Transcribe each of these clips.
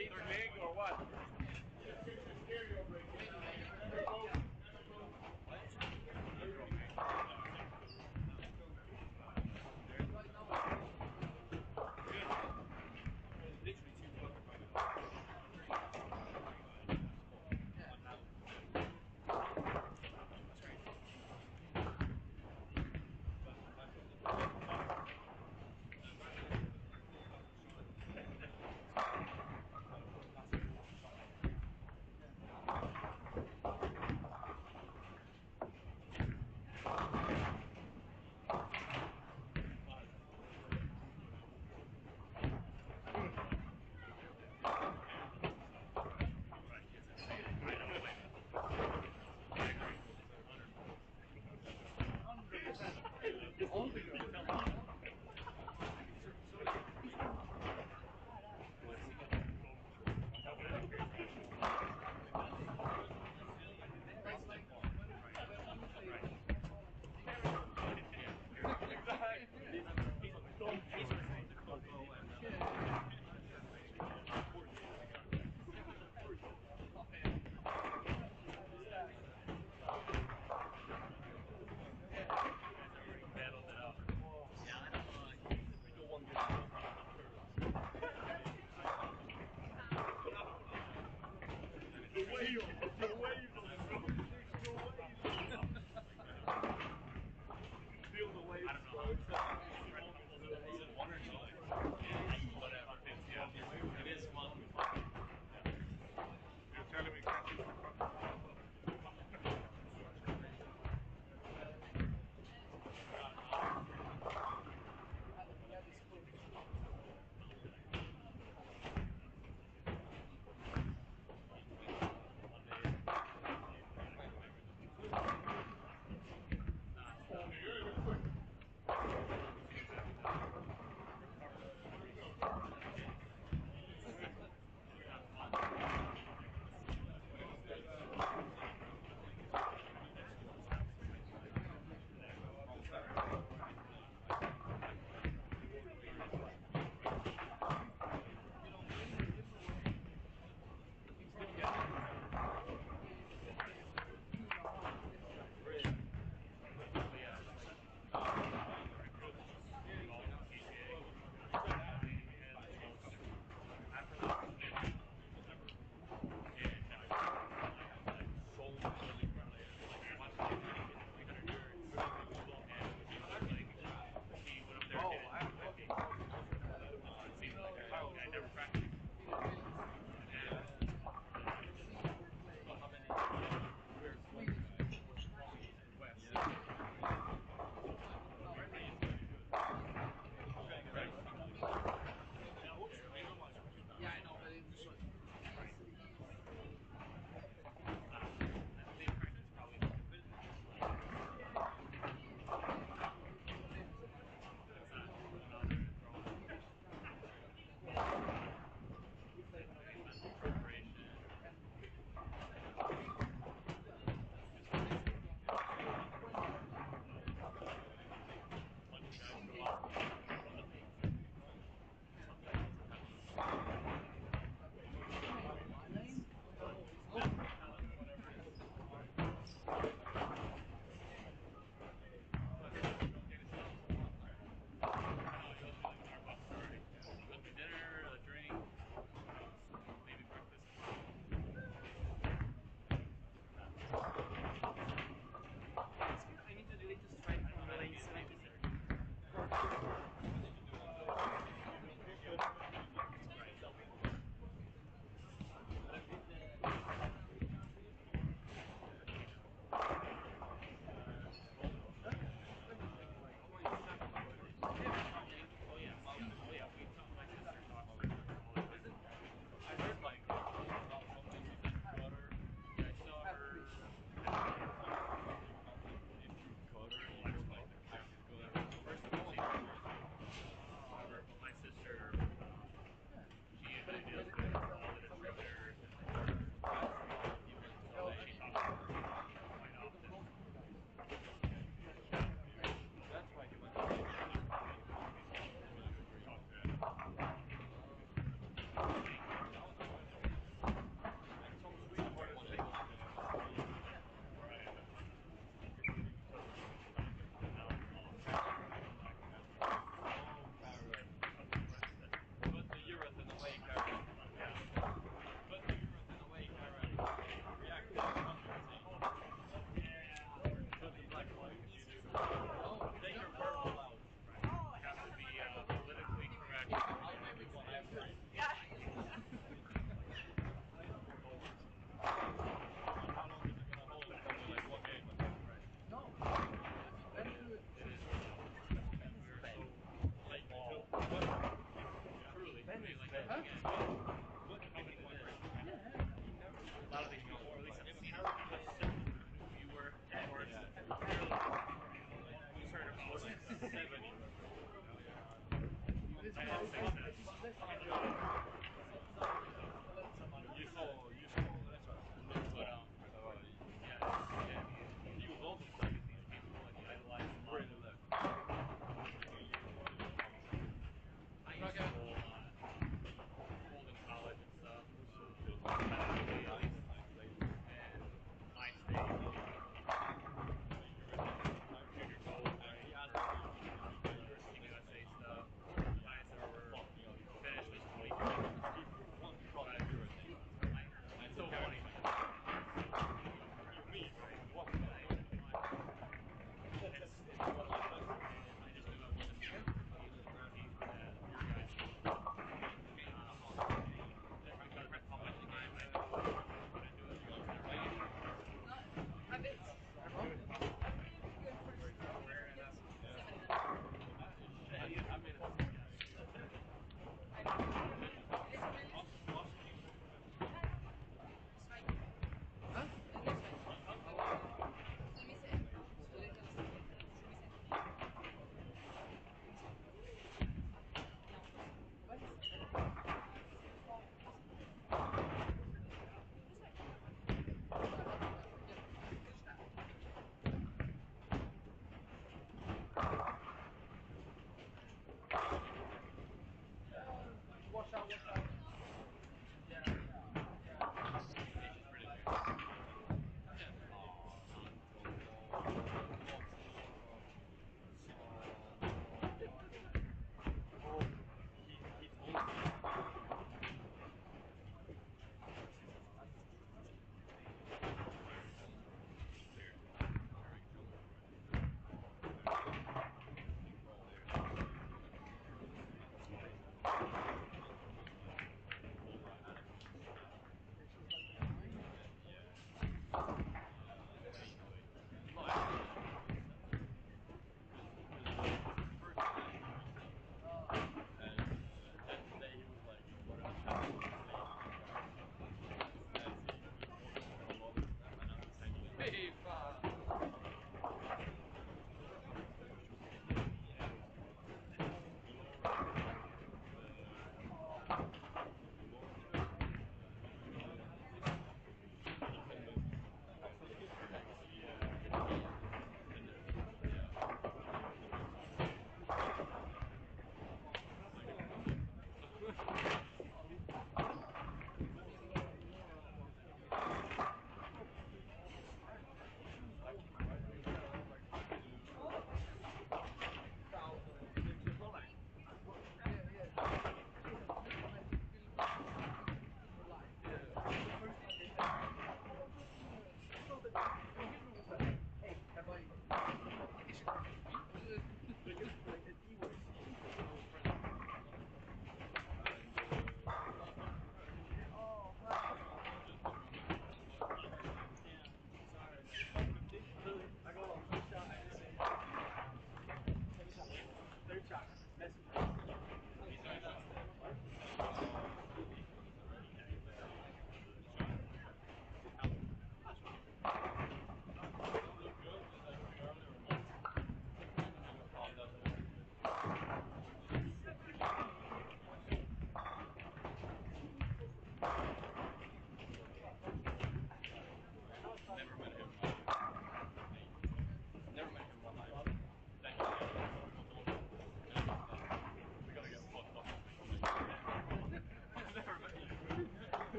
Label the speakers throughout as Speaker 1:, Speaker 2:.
Speaker 1: either leg or what? Literally 2 foot.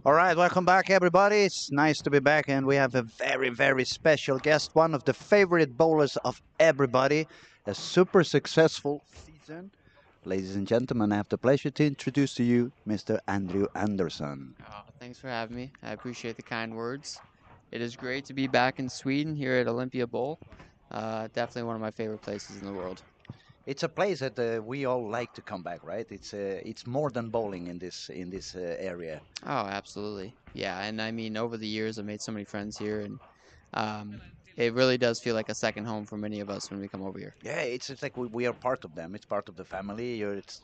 Speaker 2: All right, welcome back, everybody. It's nice to be back, and we have a very, very special guest, one of the favorite bowlers of everybody, a super successful season. Ladies and gentlemen, I have the pleasure to introduce to you Mr. Andrew Anderson.
Speaker 3: Thanks for having me. I appreciate the kind words. It is great to be back in Sweden here at Olympia Bowl. Definitely one of my favorite places in the world.
Speaker 2: It's a place that we all like to come back, right? It's more than bowling in this area.
Speaker 3: Oh, absolutely. Yeah, and I mean, over the years, I've made so many friends here, and um, it really does feel like a second home for many of us when we come over here.
Speaker 2: Yeah, it's like we are part of them. It's part of the family. It's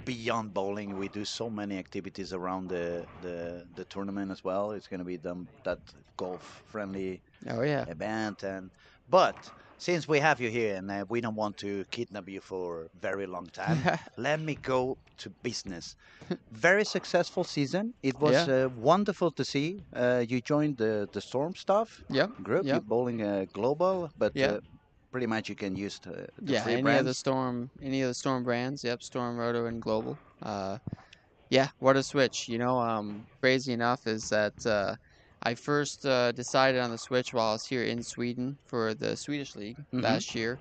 Speaker 2: beyond bowling. We do so many activities around the tournament as well. It's going to be that golf friendly
Speaker 3: Oh yeah.
Speaker 2: event. And but since we have you here and we don't want to kidnap you for a very long time, let me go to business. Very successful season. It was
Speaker 3: Yeah.
Speaker 2: wonderful to see. You joined the Storm Staff
Speaker 3: Yep.
Speaker 2: group. You're
Speaker 3: Yep.
Speaker 2: bowling global, but
Speaker 3: Yep.
Speaker 2: pretty much you can use the
Speaker 3: Yeah.
Speaker 2: free brands.
Speaker 3: Any of the Storm brands. Yep. Storm, Roto, and Global. Yeah, what a switch. Crazy enough is that I first decided on the switch while I was here in Sweden for the Swedish League
Speaker 2: Hmm.
Speaker 3: last year,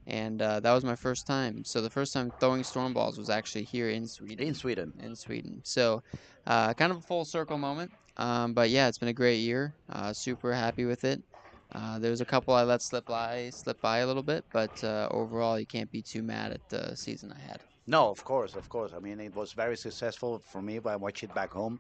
Speaker 3: and that was my first time. So the first time throwing storm balls was actually here in
Speaker 2: In
Speaker 3: Sweden.
Speaker 2: Sweden.
Speaker 3: In Sweden. So kind of a full circle moment. But yeah, it's been a great year. Super happy with it. There was a couple I let slip by a little bit, but overall, you can't be too mad at the season I had.
Speaker 2: No, of course, of course. I mean, it was very successful for me. But I watched it back home.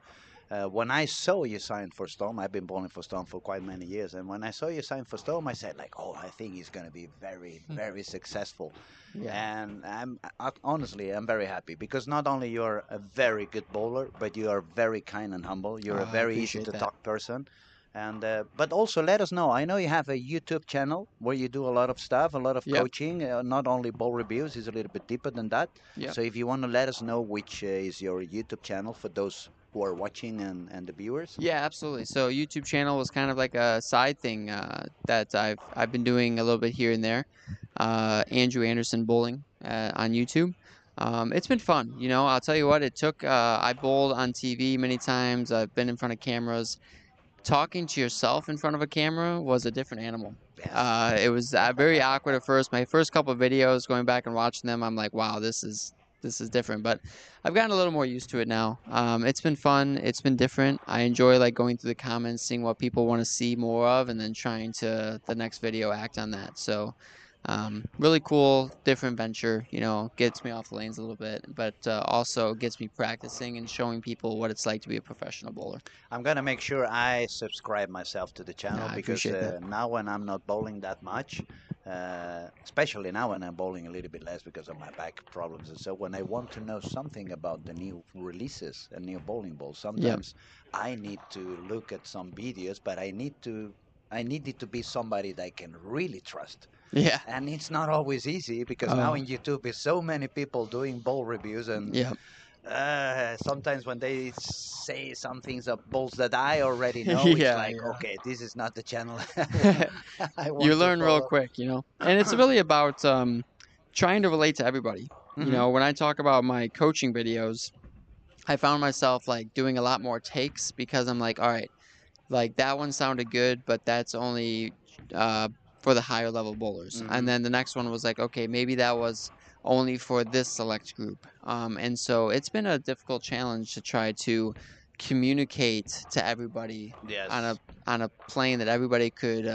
Speaker 2: When I saw you sign for Storm, I've been bowling for Storm for quite many years, and when I saw you sign for Storm, I said like, "Oh, I think he's going to be very, very successful."
Speaker 3: Yeah.
Speaker 2: And honestly, I'm very happy because not only you're a very good bowler, but you are very kind and humble. You're a
Speaker 3: I
Speaker 2: very easy
Speaker 3: appreciate
Speaker 2: to
Speaker 3: that.
Speaker 2: talk person. And but also let us know. I know you have a YouTube channel where you do a lot of stuff, a lot of
Speaker 3: Yep.
Speaker 2: coaching, not only bowl reviews. It's a little bit deeper than that.
Speaker 3: Yep.
Speaker 2: So if you want to let us know which is your YouTube channel for those who are watching and the viewers.
Speaker 3: Yeah, absolutely. So YouTube channel was kind of like a side thing that I've been doing a little bit here and there. Andrew Anderson Bowling on YouTube. It's been fun. I'll tell you what. I bowled on TV many times. I've been in front of cameras. Talking to yourself in front of a camera was a different animal.
Speaker 2: Yes.
Speaker 3: It was very awkward at first. My first couple of videos, going back and watching them, I'm like, wow, this is different. But I've gotten a little more used to it now. It's been fun. It's been different. I enjoy like going through the comments, seeing what people want to see more of, and then trying to the next video act on that. So really cool, different venture. Gets me off the lanes a little bit, but also gets me practicing and showing people what it's like to be a professional bowler.
Speaker 2: I'm gonna make sure I subscribe myself to the channel
Speaker 3: I
Speaker 2: because
Speaker 3: appreciate that.
Speaker 2: now when I'm not bowling that much, especially now when I'm bowling a little bit less because of my back problems and so when I want to know something about the new releases and new bowling balls,
Speaker 3: Yep.
Speaker 2: sometimes I need to look at some videos, but I need it to be somebody that I can really trust.
Speaker 3: Yeah.
Speaker 2: And it's not always easy because now
Speaker 3: Oh.
Speaker 2: in YouTube is so many people doing bowl reviews and
Speaker 3: Yep.
Speaker 2: sometimes when they say some things of balls that I already know, it's
Speaker 3: Yeah.
Speaker 2: like,
Speaker 3: Yeah.
Speaker 2: okay, this is not the channel I
Speaker 3: You
Speaker 2: want to
Speaker 3: learn real
Speaker 2: follow.
Speaker 3: quick, and it's really about trying to relate to everybody.
Speaker 2: Hmm.
Speaker 3: When I talk about my coaching videos, I found myself like doing a lot more takes because I'm like, all right, like that one sounded good, but that's only uh, for the higher level bowlers. And
Speaker 2: Hmm.
Speaker 3: then the next one was like, okay, maybe that was only for this select group. And so it's been a difficult challenge to try to communicate to everybody on a
Speaker 2: Yes.
Speaker 3: on a plane that everybody could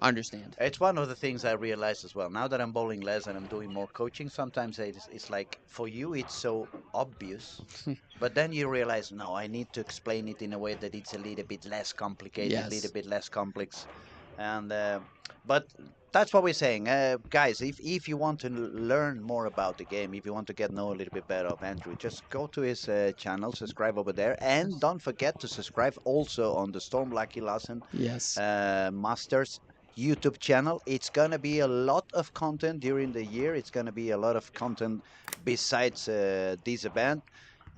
Speaker 3: understand.
Speaker 2: It's one of the things I realized as well. Now that I'm bowling less and I'm doing more coaching, sometimes it's like for you it's so obvious, but then you realize, no, I need to explain it in a way that it's a little bit less complicated, a little
Speaker 3: Yes.
Speaker 2: bit less complex. And but that's what we're saying, guys. If you want to learn more about the game, if you want to get know a little bit better of Andrew, just go to his channel, subscribe over there, and don't forget to subscribe also on the Storm Lucky Larsen
Speaker 3: Yes.
Speaker 2: Masters YouTube channel. It's gonna be a lot of content during the year. It's gonna be a lot of content besides this event.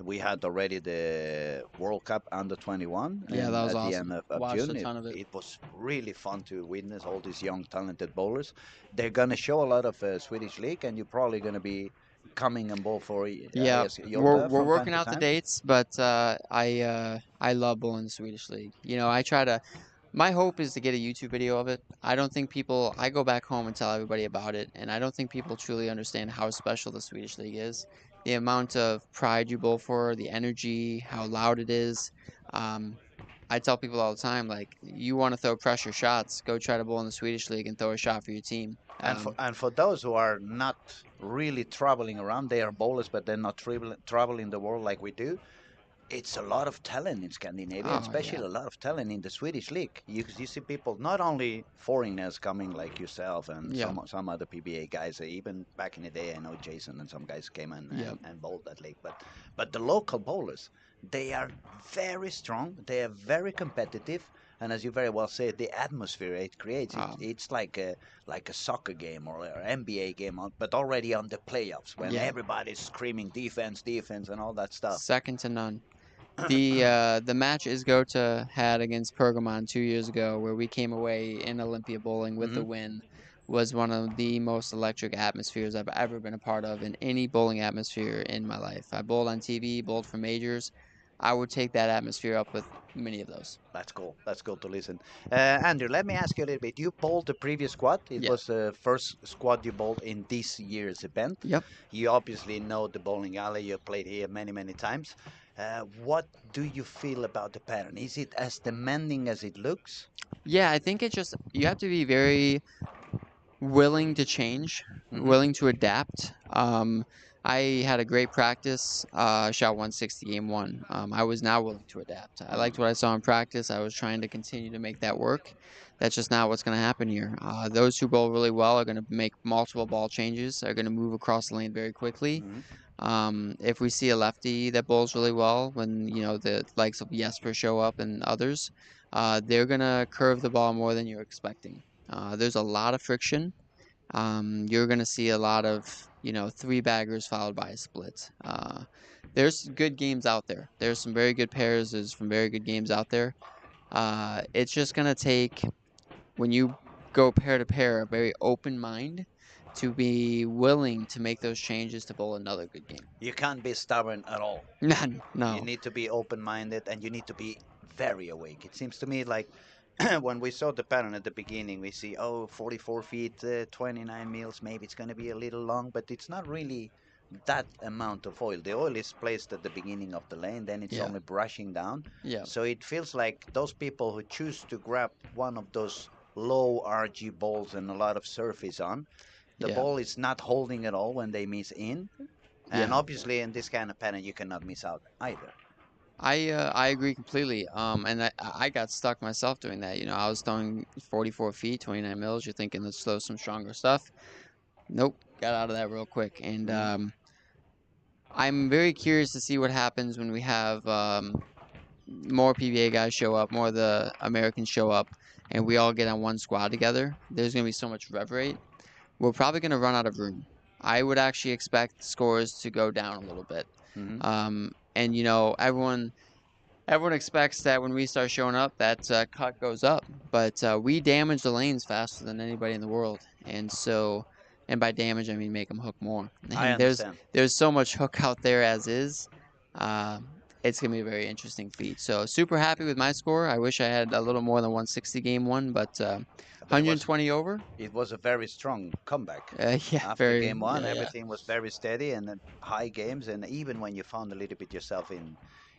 Speaker 2: We had already the World Cup under 21,
Speaker 3: Yeah,
Speaker 2: and
Speaker 3: that was
Speaker 2: at the end
Speaker 3: awesome.
Speaker 2: of
Speaker 3: Watched a
Speaker 2: June,
Speaker 3: ton of it.
Speaker 2: it was really fun to witness all these young talented bowlers. They're gonna show a lot of Swedish league, and you're probably gonna be coming and bowl for, I
Speaker 3: Yeah,
Speaker 2: guess, Yoga
Speaker 3: we're
Speaker 2: from time
Speaker 3: working
Speaker 2: to
Speaker 3: out the
Speaker 2: time?
Speaker 3: dates, but I love bowling the Swedish league. You know, I try to. My hope is to get a YouTube video of it. I don't think people. I go back home and tell everybody about it, and I don't think people truly understand how special the Swedish league is. The amount of pride you bowl for, the energy, how loud it is. Um, I tell people all the time, like, you want to throw pressure shots, go try to bowl in the Swedish league and throw a shot for your team.
Speaker 2: And for those who are not really traveling around, they are bowlers, but they're not traveling the world like we do. It's a lot of talent in Scandinavia, and
Speaker 3: Oh
Speaker 2: especially
Speaker 3: yeah,
Speaker 2: a lot of talent in the Swedish league. You see people, not only foreigners coming like yourself and
Speaker 3: yeah,
Speaker 2: some other PBA guys. Even back in the day, I know Jason and some guys came
Speaker 3: yeah,
Speaker 2: and bowled that league. But the local bowlers, they are very strong. They are very competitive, and as you very well said, the atmosphere it creates,
Speaker 3: uh,
Speaker 2: it's like a soccer game or an NBA game, but already on the playoffs when
Speaker 3: yeah.
Speaker 2: everybody's screaming defense, defense, and all that stuff.
Speaker 3: Second to none. The match Isgota had against Pergamon 2 years ago, where we came away in Olympia bowling with the
Speaker 2: Hmm.
Speaker 3: win, was one of the most electric atmospheres I've ever been a part of in any bowling atmosphere in my life. I bowled on TV, bowled for majors. I would take that atmosphere up with many of those.
Speaker 2: That's cool. That's cool to listen. Andrew, let me ask you a little bit. You bowled the previous squad. It
Speaker 3: Yeah.
Speaker 2: was the first squad you bowled in this year's event.
Speaker 3: Yep.
Speaker 2: You obviously know the bowling alley. You played here many, many times. What do you feel about the pattern? Is it as demanding as it looks?
Speaker 3: Yeah, I think it just you have to be very willing to change,
Speaker 2: Hmm.
Speaker 3: willing to adapt. I had a great practice. Shot 160 game one. I was now willing to adapt. I liked what I saw in practice. I was trying to continue to make that work. That's just not what's going to happen here. Those who bowl really well are going to make multiple ball changes. Are going to move across the lane very quickly.
Speaker 2: Hmm.
Speaker 3: If we see a lefty that bowls really well, when the likes of Jesper show up and others, they're going to curve the ball more than you're expecting. There's a lot of friction. You're going to see a lot of, three baggers followed by a split. There's good games out there. There's some very good pairs. There's some very good games out there. It's just going to take, when you go pair to pair, a very open mind to be willing to make those changes to bowl another good game.
Speaker 2: You can't be stubborn at all.
Speaker 3: None,
Speaker 2: You
Speaker 3: no.
Speaker 2: need to be open-minded and you need to be very awake. It seems to me like when we saw the pattern at the beginning, we see, oh, 44 feet, 29 mils, maybe it's going to be a little long, but it's not really that amount of oil. The oil is placed at the beginning of the lane, then it's
Speaker 3: Yeah,
Speaker 2: only brushing down.
Speaker 3: yeah,
Speaker 2: So it feels like those people who choose to grab one of those low RG balls and a lot of surface on, the
Speaker 3: yeah,
Speaker 2: ball is not holding at all when they miss in. And
Speaker 3: yeah.
Speaker 2: obviously, in this kind of pattern, you cannot miss out either.
Speaker 3: I agree completely. And I got stuck myself doing that. I was throwing 44 feet, 29 mils. You're thinking let's throw some stronger stuff. Nope, got out of that real quick. And
Speaker 2: Hmm.
Speaker 3: I'm very curious to see what happens when we have more PBA guys show up, more of the Americans show up, and we all get on one squad together. There's gonna be so much rev rate. We're probably gonna run out of room. I would actually expect scores to go down a little bit.
Speaker 2: Hmm.
Speaker 3: And everyone expects that when we start showing up, that cut goes up. But we damage the lanes faster than anybody in the world, and so, and by damage I mean make them hook more.
Speaker 2: I
Speaker 3: And there's
Speaker 2: understand.
Speaker 3: there's so much hook out there as is. Uh, it's gonna be a very interesting feat. So super happy with my score. I wish I had a little more than 160 game one, but
Speaker 2: But it was
Speaker 3: 120 over.
Speaker 2: it was a very strong comeback.
Speaker 3: Yeah,
Speaker 2: After
Speaker 3: very
Speaker 2: game one,
Speaker 3: yeah.
Speaker 2: everything was very steady and high games. And even when you found a little bit yourself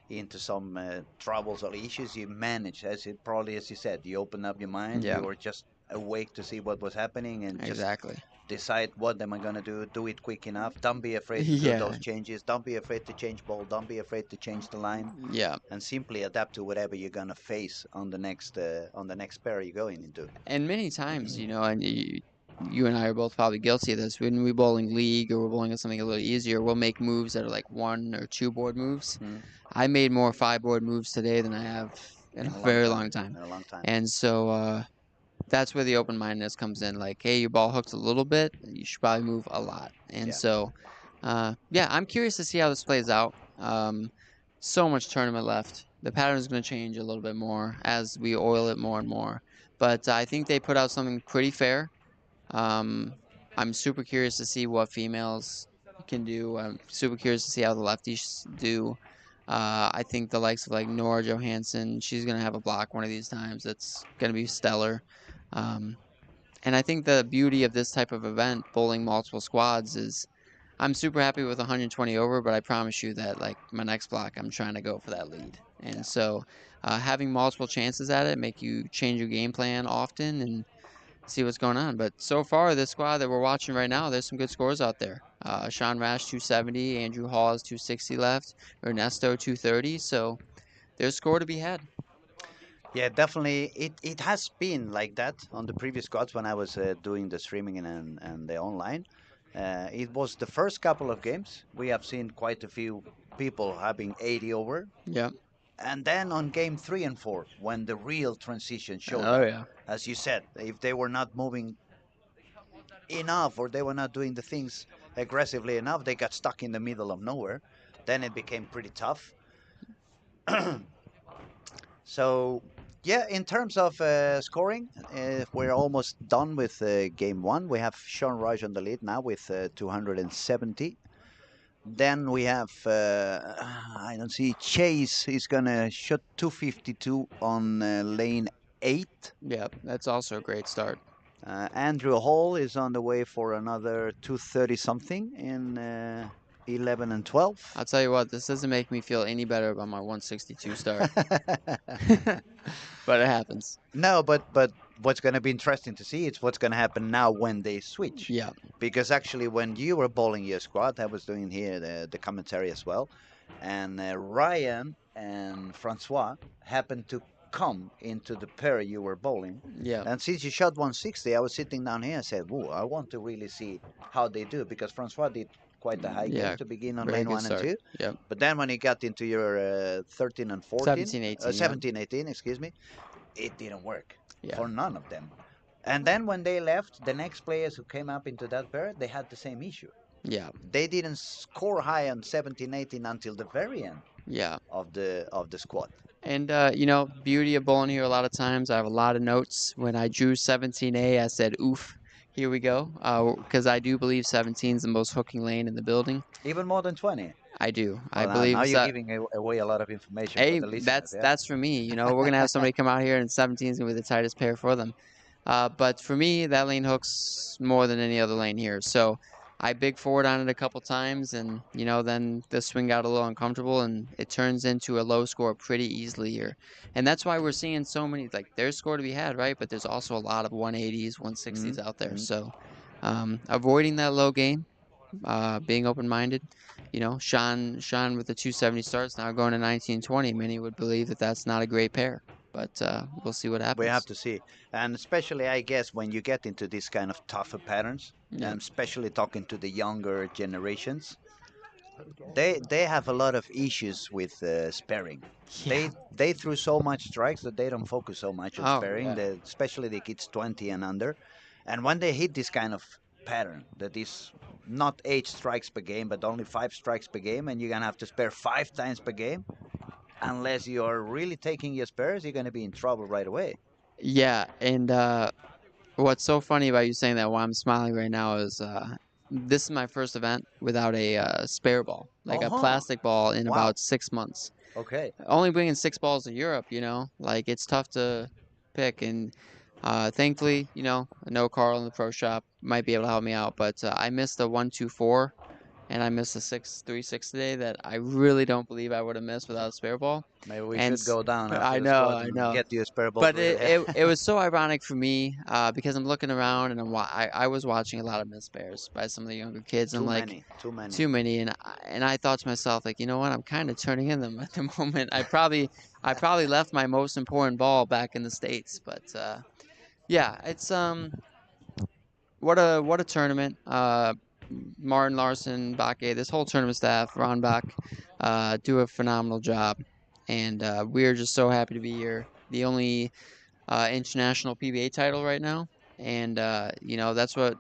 Speaker 2: into some troubles or issues, you managed, probably as you said, you opened up your mind.
Speaker 3: Yeah,
Speaker 2: You were just awake to see what was happening and just
Speaker 3: exactly.
Speaker 2: decide what am I gonna do it quick enough. Don't be afraid to do
Speaker 3: Yeah,
Speaker 2: those changes. Don't be afraid to change ball. Don't be afraid to change the line,
Speaker 3: yeah.
Speaker 2: and simply adapt to whatever you're gonna face on the next pair you're going into.
Speaker 3: And many times, and you and I are both probably guilty of this. When we bowling league or we're bowling something a little easier, we'll make moves that are like one or two board moves.
Speaker 2: Mm.
Speaker 3: I made more five board moves today than I have in a
Speaker 2: In a long
Speaker 3: very
Speaker 2: time.
Speaker 3: long time.
Speaker 2: In a long time.
Speaker 3: And so that's where the open mindedness comes in. Like, hey, your ball hooked a little bit, you should probably move a lot. And
Speaker 2: Yeah.
Speaker 3: so, yeah, I'm curious to see how this plays out. So much tournament left. The pattern is going to change a little bit more as we oil it more and more. But I think they put out something pretty fair. I'm super curious to see what females can do. I'm super curious to see how the lefties do. I think the likes of like Nora Johansson, she's gonna have a block one of these times. That's gonna be stellar. Um, and I think the beauty of this type of event, bowling multiple squads, is I'm super happy with 120 over, but I promise you that like my next block, I'm trying to go for that lead. And so having multiple chances at it make you change your game plan often and see what's going on. But so far, this squad that we're watching right now, there's some good scores out there. Sean Rash 270, Andrew Hall has 260 left, Ernesto 230. So there's score to be had.
Speaker 2: Yeah, definitely. It has been like that on the previous squads when I was doing the streaming and the online. It was the first couple of games. We have seen quite a few people having 80 over.
Speaker 3: Yep.
Speaker 2: And then on game 3 and 4, when the real transition showed
Speaker 3: Oh
Speaker 2: up,
Speaker 3: yeah.
Speaker 2: as you said, if they were not moving enough or they were not doing the things aggressively enough, they got stuck in the middle of nowhere. Then it became pretty tough. So, yeah, in terms of scoring, we're almost done with game 1. We have Sean Raj on the lead now with 270. Then we have, I don't see, Chase is going to shoot 252 on lane 8.
Speaker 3: Yep. That's also a great start.
Speaker 2: Andrew Hall is on the way for another 230 something in 11 and 12.
Speaker 3: I'll tell you what, this doesn't make me feel any better about my 162 start. But it happens.
Speaker 2: No, but what's going to be interesting to see is what's going to happen now when they switch.
Speaker 3: Yeah.
Speaker 2: Because actually, when you were bowling your squad, I was doing here the commentary as well, and Ryan and Francois happened to come into the pair you were bowling.
Speaker 3: Yeah.
Speaker 2: And since you shot 160, I was sitting down here and said, "Whoa, I want to really see how they do," because Francois did quite a high
Speaker 3: Yeah,
Speaker 2: game to begin on
Speaker 3: very
Speaker 2: lane
Speaker 3: good
Speaker 2: 1 and
Speaker 3: start.
Speaker 2: 2.
Speaker 3: Yep.
Speaker 2: But then when he got into your 13 and 14,
Speaker 3: 17, 18, yeah.
Speaker 2: 17, 18, excuse me, it didn't work
Speaker 3: Yeah.
Speaker 2: for none of them. And then when they left, the next players who came up into that pair, they had the same issue.
Speaker 3: Yeah.
Speaker 2: They didn't score high on 17, 18 until the very end
Speaker 3: Yeah.
Speaker 2: of the squad.
Speaker 3: And you know, beauty of bowling here. A lot of times, I have a lot of notes. When I drew 17A, I said, "Oof, here we go," because I do believe 17 is the most hooking lane in the building.
Speaker 2: Even more than 20.
Speaker 3: I do. I
Speaker 2: Well,
Speaker 3: believe
Speaker 2: now you're
Speaker 3: that.
Speaker 2: giving away a lot of information for
Speaker 3: Hey,
Speaker 2: the listeners.
Speaker 3: that's
Speaker 2: Yeah.
Speaker 3: that's for me. You know, we're gonna have somebody come out here, and 17 is gonna be the tightest pair for them. But for me, that lane hooks more than any other lane here. So I big forward on it a couple times, and you know, then the swing got a little uncomfortable, and it turns into a low score pretty easily here. And that's why we're seeing so many. Like, there's score to be had, right? But there's also a lot of 180s, 160s out there. So avoiding that low game, being open-minded. You know, Sean with the 270 starts now going to 1920. Many would believe that that's not a great pair, but we'll see what happens.
Speaker 2: We have to see. And especially, I guess, when you get into these kind of tougher patterns,
Speaker 3: Yeah.
Speaker 2: and especially talking to the younger generations, they have a lot of issues with sparing.
Speaker 3: Yeah.
Speaker 2: They threw so much strikes that they don't focus so much on
Speaker 3: Oh,
Speaker 2: sparing.
Speaker 3: yeah.
Speaker 2: Especially the kids 20 and under, and when they hit this kind of pattern that is not 8 strikes per game but only 5 strikes per game, and you're gonna have to spare 5 times per game, unless you are really taking your spares, you're gonna be in trouble right away.
Speaker 3: Yeah, and what's so funny about you saying that, why I'm smiling right now, is this is my first event without a spare ball, like a
Speaker 2: Uh-huh.
Speaker 3: plastic ball, in
Speaker 2: Wow.
Speaker 3: about 6 months.
Speaker 2: Okay.
Speaker 3: Only bringing 6 balls to Europe, you know, like it's tough to pick. And thankfully, you know, I know Carl in the pro shop might be able to help me out, but I missed a 1-2-4 and I missed a 6-3-6 today that I really don't believe I would have missed without a spare ball.
Speaker 2: Maybe we
Speaker 3: And
Speaker 2: should go down after
Speaker 3: I
Speaker 2: the
Speaker 3: know,
Speaker 2: squad
Speaker 3: I
Speaker 2: and
Speaker 3: know.
Speaker 2: get you a spare ball.
Speaker 3: But
Speaker 2: for
Speaker 3: it was so ironic for me because I'm looking around and I was watching a lot of missed pairs by some of the younger kids.
Speaker 2: too
Speaker 3: I'm like,
Speaker 2: many, too many.
Speaker 3: too many, and I thought to myself, like, you know what, I'm kind of turning in them at the moment. I probably left my most important ball back in the States, but yeah, it's what a tournament. Martin, Larsen, Bakke, this whole tournament staff, Ron Bach, do a phenomenal job, and we're just so happy to be here. The only international PBA title right now, and you know, that's what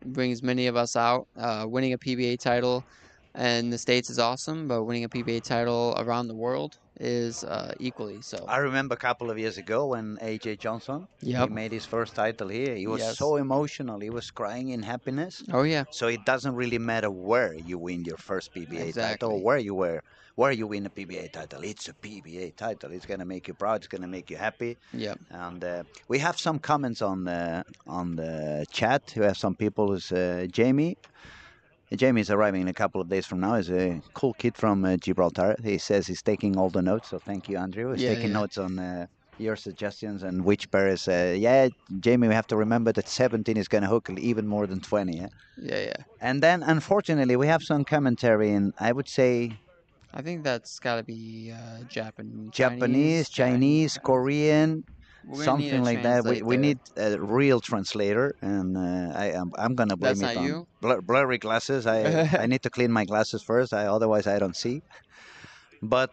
Speaker 3: brings many of us out. Winning a PBA title in the States is awesome, but winning a PBA title around the world is equally so.
Speaker 2: I remember a couple of years ago when AJ Johnson he
Speaker 3: Yep.
Speaker 2: made his first title here. He was
Speaker 3: Yes.
Speaker 2: so emotional. He was crying in happiness.
Speaker 3: Oh yeah.
Speaker 2: So it doesn't really matter where you win your first PBA title or
Speaker 3: Exactly.
Speaker 2: where you win a PBA title. It's a PBA title. It's gonna make you proud. It's gonna make you happy.
Speaker 3: Yep.
Speaker 2: And we have some comments on the chat. We have some people. Who's Jamie? Jamie is arriving in a couple of days from now. He's a cool kid from Gibraltar. He says he's taking all the notes, so thank you, Andrew. He's
Speaker 3: Yeah.
Speaker 2: taking
Speaker 3: Yeah.
Speaker 2: notes on your suggestions and which pair is. Yeah, Jamie, we have to remember that 17 is going to hook even more than 20. Yeah?
Speaker 3: Yeah. Yeah.
Speaker 2: And then, unfortunately, we have some commentary in, I would say,
Speaker 3: I think that's got to be Japan,
Speaker 2: Japanese,
Speaker 3: Chinese.
Speaker 2: Chinese, Korean,
Speaker 3: We're gonna need to
Speaker 2: something like that. We,
Speaker 3: translate
Speaker 2: we
Speaker 3: there.
Speaker 2: need a real translator, and I'm gonna blame
Speaker 3: That's
Speaker 2: it
Speaker 3: not
Speaker 2: on
Speaker 3: you.
Speaker 2: blurry glasses. I need to clean my glasses first. Otherwise I don't see. But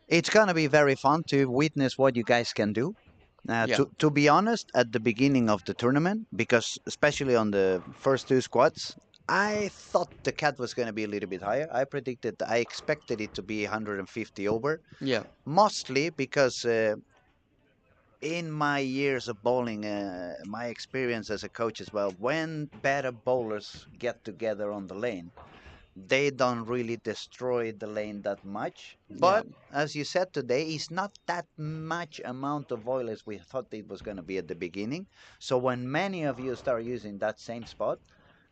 Speaker 2: it's gonna be very fun to witness what you guys can do.
Speaker 3: Yeah.
Speaker 2: To be honest, at the beginning of the tournament, because especially on the first two squads, I thought the cat was going to be a little bit higher. I expected it to be 150 over,
Speaker 3: Yeah.
Speaker 2: mostly because in my years of bowling, my experience as a coach as well, when better bowlers get together on the lane, they don't really destroy the lane that much.
Speaker 3: Yeah.
Speaker 2: But as you said today, it's not that much amount of oil as we thought it was going to be at the beginning. So when many of you start using that same spot,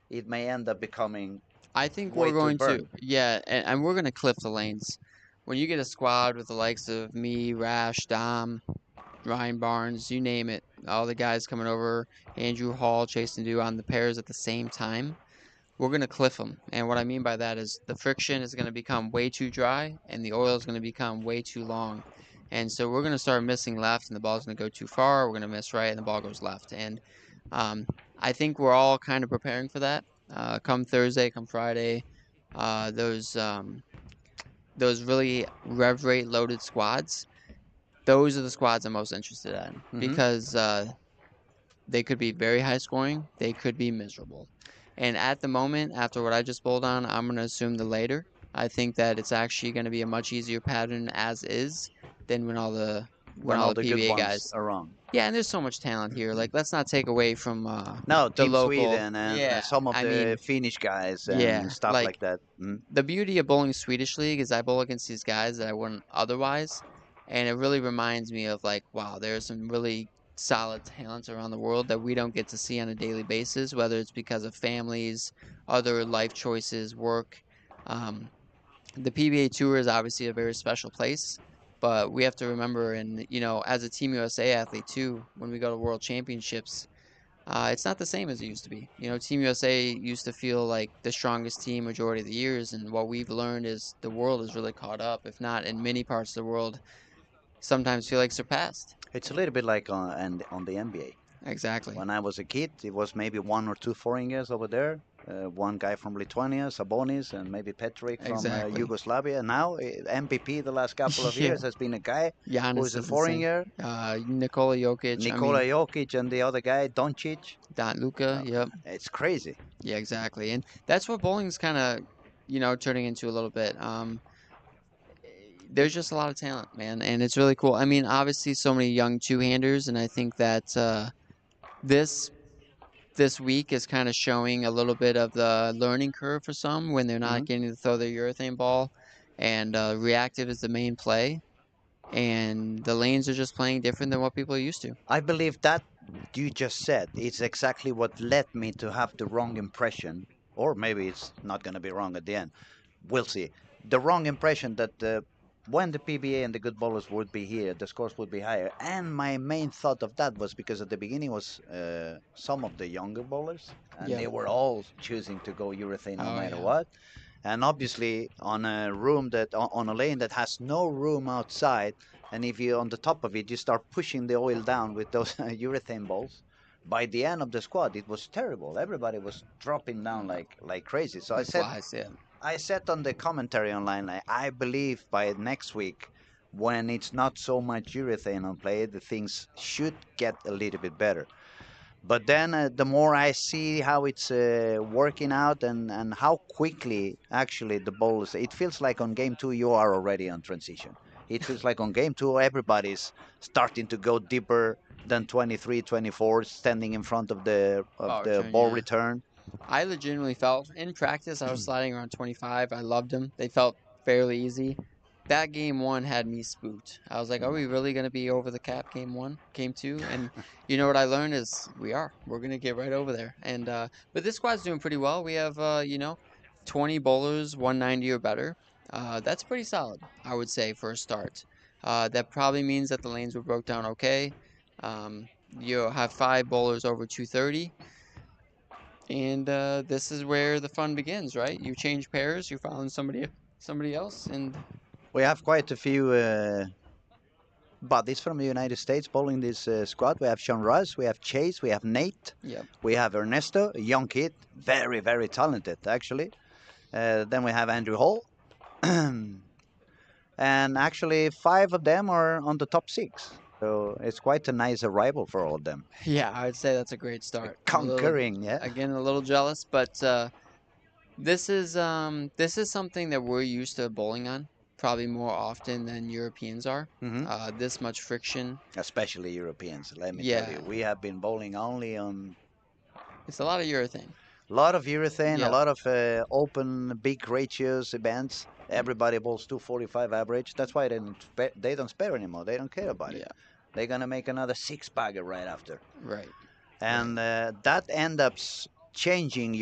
Speaker 2: it may end up becoming
Speaker 3: I think
Speaker 2: way
Speaker 3: we're
Speaker 2: too
Speaker 3: going to.
Speaker 2: burnt.
Speaker 3: Yeah, and we're gonna cliff the lanes. When you get a squad with the likes of me, Rash, Dom, Ryan Barnes, you name it, all the guys coming over, Andrew Hall, Chase and Do on the pairs at the same time, we're going to cliff them. And what I mean by that is the friction is going to become way too dry and the oil is going to become way too long. And so we're going to start missing left and the ball's going to go too far. We're going to miss right and the ball goes left. And um, I think we're all kind of preparing for that. Come Thursday, come Friday, uh, those um, those really rev rate loaded squads, those are the squads I'm most interested in
Speaker 2: Hmm.
Speaker 3: because they could be very high scoring, they could be miserable. And at the moment, after what I just bowled on, I'm going to assume the later. I think that it's actually going to be a much easier pattern as is than when
Speaker 2: When
Speaker 3: all
Speaker 2: all
Speaker 3: the
Speaker 2: the good
Speaker 3: PBA
Speaker 2: ones
Speaker 3: guys.
Speaker 2: are wrong.
Speaker 3: Yeah, and there's so much talent here. Like, let's not take away from
Speaker 2: No,
Speaker 3: the
Speaker 2: Team
Speaker 3: local.
Speaker 2: Sweden and
Speaker 3: Yeah,
Speaker 2: some of
Speaker 3: I
Speaker 2: the
Speaker 3: mean,
Speaker 2: Finnish guys and
Speaker 3: yeah,
Speaker 2: stuff
Speaker 3: like
Speaker 2: like that. Mm.
Speaker 3: the beauty of bowling Swedish League is I bowl against these guys that I wouldn't otherwise, and it really reminds me of like, wow, there's some really solid talents around the world that we don't get to see on a daily basis, whether it's because of families, other life choices, work. Um, the PBA Tour is obviously a very special place, but we have to remember, and as a Team USA athlete too, when we go to World Championships, it's not the same as it used to be. Team USA used to feel like the strongest team majority of the years, and what we've learned is the world is really caught up, if not in many parts of the world, sometimes feel like surpassed.
Speaker 2: It's a little bit like on the NBA.
Speaker 3: Exactly.
Speaker 2: When I was a kid, it was maybe one or two foreigners over there. One guy from Lithuania, Sabonis, and maybe Petric from
Speaker 3: Exactly.
Speaker 2: Yugoslavia. Now, MVP the last couple of
Speaker 3: Yeah.
Speaker 2: years has been a guy who
Speaker 3: Giannis
Speaker 2: is a
Speaker 3: does the same.
Speaker 2: foreigner,
Speaker 3: Nikola Jokic. I
Speaker 2: Nikola
Speaker 3: mean,
Speaker 2: Jokic, and the other guy, Doncic.
Speaker 3: Don Luca.
Speaker 2: Uh,
Speaker 3: Yep.
Speaker 2: it's crazy.
Speaker 3: Yeah. Exactly. And that's what bowling's kind of, turning into a little bit. There's just a lot of talent, man, and it's really cool. I mean, obviously, so many young two-handers, and I think that this this week is kind of showing a little bit of the learning curve for some when they're not
Speaker 2: Hmm.
Speaker 3: getting to throw their urethane ball, and reactive is the main play, and the lanes are just playing different than what people are used to.
Speaker 2: I believe that you just said is exactly what led me to have the wrong impression, or maybe it's not going to be wrong at the end. We'll see. The wrong impression that when the PBA and the good bowlers would be here, the scores would be higher. And my main thought of that was because at the beginning was some of the younger bowlers, and
Speaker 3: Yeah.
Speaker 2: they were all choosing to go urethane no
Speaker 3: Oh
Speaker 2: matter
Speaker 3: yeah.
Speaker 2: what. And obviously, on a room on a lane that has no room outside, and if you on the top of it, you start pushing the oil down with those urethane balls. By the end of the squad, it was terrible. Everybody was dropping down like crazy. So
Speaker 3: Like flies. Yeah.
Speaker 2: I said on the commentary online, I believe by next week, when it's not so much urethane on play, the things should get a little bit better. But then the more I see how it's working out and how quickly actually the ball is, it feels like on game two you are already on transition. It feels like on game two everybody's starting to go deeper than 23, 24, standing in front of
Speaker 3: Ball
Speaker 2: the
Speaker 3: return,
Speaker 2: ball
Speaker 3: yeah.
Speaker 2: return.
Speaker 3: I legitimately felt in practice I was sliding around 25. I loved them. They felt fairly easy. That game one had me spooked. I was like, are we really going to be over the cap game one, game two? And you know what I learned is we are. We're going to get right over there. And but this squad's doing pretty well. We have 20 bowlers, 190 or better. That's pretty solid, I would say, for a start. That probably means that the lanes were broke down okay. You have 5 bowlers over 230. And this is where the fun begins, right? You change pairs, you found somebody else, and
Speaker 2: We have quite a few buddies from the United States bowling this squad. We have Sean Russ, we have Chase, we have Nate,
Speaker 3: yeah,
Speaker 2: we have Ernesto, a young kid, very, very talented actually. Then we have Andrew Hall. And actually 5 of them are on the top 6. So it's quite a nice arrival for all of them.
Speaker 3: yeah, I'd say that's a great start. I'm a little,
Speaker 2: Conquering, yeah.
Speaker 3: again, a little jealous, but this is something that we're used to bowling on, probably more often than Europeans are.
Speaker 2: Hmm.
Speaker 3: This much friction,
Speaker 2: Especially Europeans, let me tell
Speaker 3: yeah,
Speaker 2: you. We have been bowling only on
Speaker 3: it's a lot of urethane.
Speaker 2: a lot of urethane, a
Speaker 3: Yeah,
Speaker 2: lot of open, big ratios events. Everybody bowls 245 average. That's why they don't spare anymore. They don't care about it.
Speaker 3: yeah,
Speaker 2: They're gonna make another 6-bagger right after,
Speaker 3: right,
Speaker 2: and that ends up changing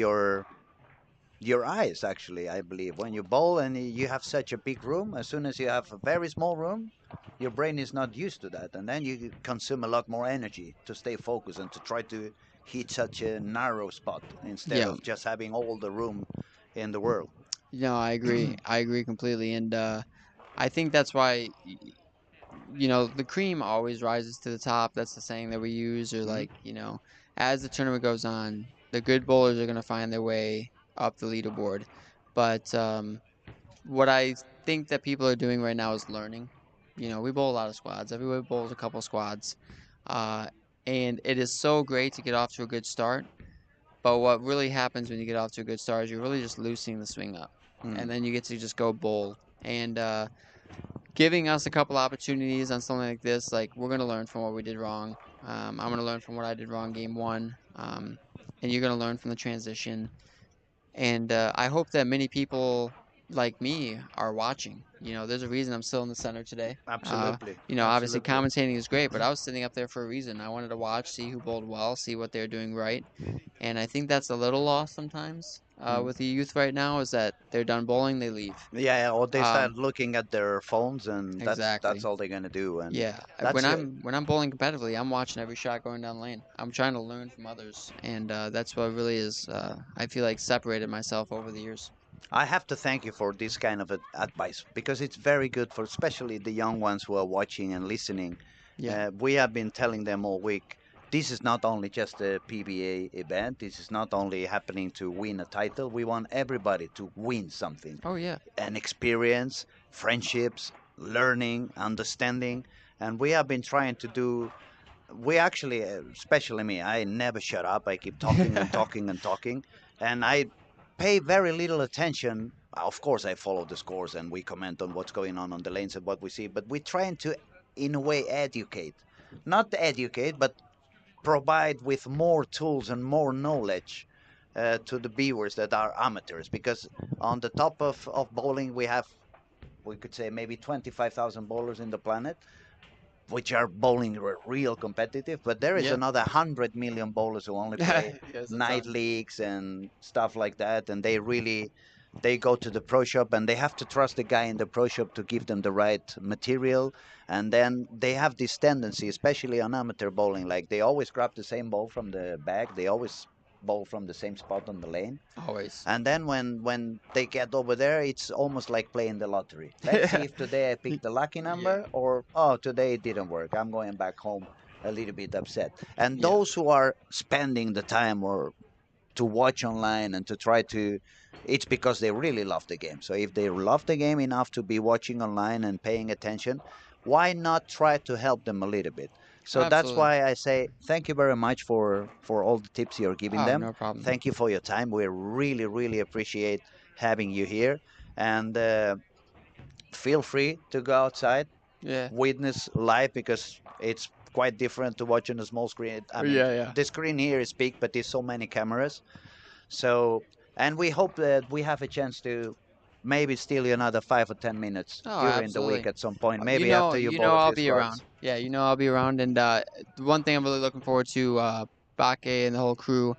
Speaker 2: your eyes. Actually, I believe when you bowl and you have such a big room, as soon as you have a very small room, your brain is not used to that, and then you consume a lot more energy to stay focused and to try to hit such a narrow spot instead
Speaker 3: yeah.
Speaker 2: of just having all the room in the world.
Speaker 3: No, I agree. I agree completely, and I think that's why the cream always rises to the top. That's the saying that we use, or
Speaker 2: Hmm.
Speaker 3: like, as the tournament goes on, the good bowlers are going to find their way up the leaderboard. But what I think that people are doing right now is learning. We bowl a lot of squads. Everybody bowls a couple squads. Uh, and it is so great to get off to a good start. But what really happens when you get off to a good start is you're really just loosening the swing up.
Speaker 2: Hmm.
Speaker 3: And then you get to just go bowl. And giving us a couple opportunities on something like this. Like, we're gonna learn from what we did wrong. I'm gonna learn from what I did wrong game one, and you're gonna learn from the transition. And I hope that many people like me are watching. There's a reason I'm still in the center today.
Speaker 2: Absolutely,
Speaker 3: Obviously
Speaker 2: absolutely.
Speaker 3: commentating is great, but I was sitting up there for a reason. I wanted to watch, see who bowled well, see what they're doing right. And I think that's a little lost sometimes
Speaker 2: Mm.
Speaker 3: with the youth right now, is that they're done bowling, they leave.
Speaker 2: Yeah, or they start
Speaker 3: Um,
Speaker 2: looking at their phones, and that's
Speaker 3: exactly.
Speaker 2: all they're gonna do, and
Speaker 3: Yeah,
Speaker 2: that's
Speaker 3: when I'm bowling competitively, I'm watching every shot going down lane. I'm trying to learn from others, and that's what really is. I feel like separated myself over the years.
Speaker 2: I have to thank you for this kind of advice because it's very good for especially the young ones who are watching and listening.
Speaker 3: Yeah.
Speaker 2: We have been telling them all week this is not only just a PBA event, this is not only happening to win a title. We want everybody to win something,
Speaker 3: Oh yeah.
Speaker 2: an experience, friendships, learning, understanding. And we have been trying to do, we actually, especially me, I never shut up. I keep talking and talking and talking. And I pay very little attention. Of course, I follow the scores and we comment on what's going on the lanes and what we see, but we're trying to, in a way, educate. Not educate, but provide with more tools and more knowledge to the viewers that are amateurs. Because on the top of bowling, we have, we could say, maybe 25,000 bowlers in the planet, which are bowling real competitive. But there is
Speaker 3: Yeah.
Speaker 2: another 100 million bowlers who only play
Speaker 3: Yes, a
Speaker 2: night
Speaker 3: ton.
Speaker 2: leagues and stuff like that, and they go to the pro shop and they have to trust the guy in the pro shop to give them the right material. And then they have this tendency, especially on amateur bowling, like they always grab the same ball from the bag, they always bowl from the same spot on the lane.
Speaker 3: Always.
Speaker 2: And then when they get over there, it's almost like playing the lottery. Let's see if today I picked the lucky
Speaker 3: Yeah.
Speaker 2: number, or oh, today it didn't work. I'm going back home a little bit upset. And
Speaker 3: Yeah.
Speaker 2: those who are spending the time or to watch online and to try to, it's because they really love the game. So if they love the game enough to be watching online and paying attention, why not try to help them a little bit? So that's
Speaker 3: Absolutely.
Speaker 2: why I say thank you very much for all the tips you're giving
Speaker 3: Oh,
Speaker 2: them.
Speaker 3: no problem.
Speaker 2: Thank you for your time. We really, really appreciate having you here. And feel free to go outside,
Speaker 3: Yeah.
Speaker 2: witness live because it's quite different to watch on a small screen. I mean,
Speaker 3: Yeah, yeah.
Speaker 2: the screen here is big, but there's so many cameras. So, and we hope that we have a chance to maybe steal you another 5 or 10 minutes
Speaker 3: Oh,
Speaker 2: during the week
Speaker 3: absolutely.
Speaker 2: at some point.
Speaker 3: You
Speaker 2: Maybe
Speaker 3: know,
Speaker 2: after you
Speaker 3: you know,
Speaker 2: bought a
Speaker 3: I'll
Speaker 2: few
Speaker 3: be around.
Speaker 2: squads.
Speaker 3: Yeah, you know, I'll be around. And the one thing I'm really looking forward to, Bake and the whole crew.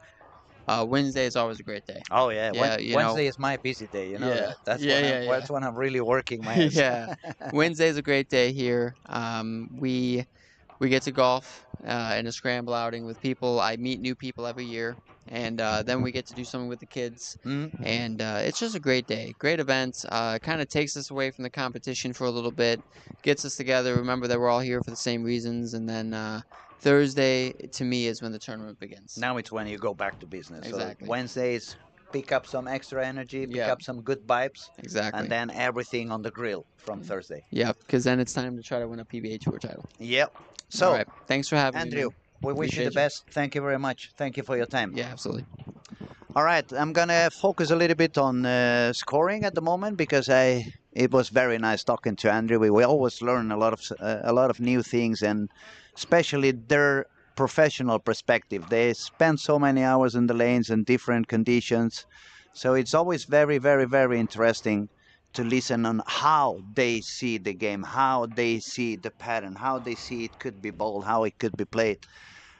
Speaker 3: Wednesday is always a great day.
Speaker 2: Oh yeah,
Speaker 3: Yeah, you know.
Speaker 2: Wednesday is my busy day. You know
Speaker 3: Yeah,
Speaker 2: that. That's
Speaker 3: yeah,
Speaker 2: when
Speaker 3: yeah, yeah.
Speaker 2: that's when I'm really working my ass.
Speaker 3: Yeah, Wednesday's a great day here. We get to golf in a scramble outing with people. I meet new people every year, and then we get to do something with the kids,
Speaker 2: Mm.
Speaker 3: and it's just a great day, great event. Kind of takes us away from the competition for a little bit, gets us together. Remember that we're all here for the same reasons, and then Thursday to me is when the tournament begins.
Speaker 2: Now it's when you go back to business. So
Speaker 3: Exactly.
Speaker 2: Wednesdays, pick up some extra energy, pick
Speaker 3: Yep.
Speaker 2: up some good vibes, and
Speaker 3: Exactly.
Speaker 2: then everything on the grill from Thursday.
Speaker 3: Yep. Because then it's time to try to win a PBA Tour title.
Speaker 2: Yep.
Speaker 3: All
Speaker 2: So,
Speaker 3: right. Thanks for having me,
Speaker 2: Andrew,
Speaker 3: man.
Speaker 2: we wish you the
Speaker 3: Appreciate you.
Speaker 2: best. Thank you very much. Thank you for your time.
Speaker 3: Yeah, absolutely.
Speaker 2: All right, I'm gonna focus a little bit on scoring at the moment because it was very nice talking to Andrew. We always learn a lot of new things, and especially their professional perspective. They spend so many hours in the lanes and different conditions, so it's always very, very, very interesting to listen on how they see the game, how they see the pattern, how they see it could be bowled, how it could be played.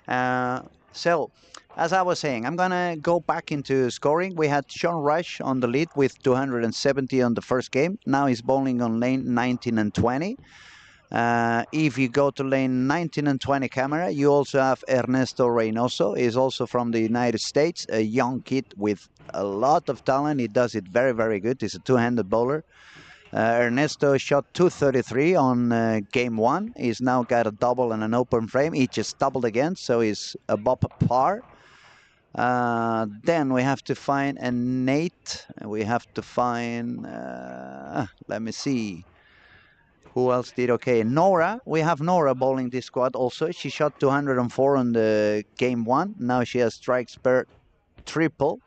Speaker 2: Uh, so, as I was saying, I'm gonna go back into scoring. We had Sean Rush on the lead with 270 on the first game. Now he's bowling on lane 19 and 20. If you go to lane 19 and 20 camera, you also have Ernesto Reynoso. He's also from the United States, a young kid with a lot of talent. He does it very, very good. He's a two-handed bowler. Ernesto shot 233 on game one. He's now got a double and an open frame. He just doubled again, so he's above par. Then we have to find a Nate. We have to find, let me see, who else did okay? Nora. We have Nora bowling this squad also. She shot 204 on the game one. Now she has strikes per triple.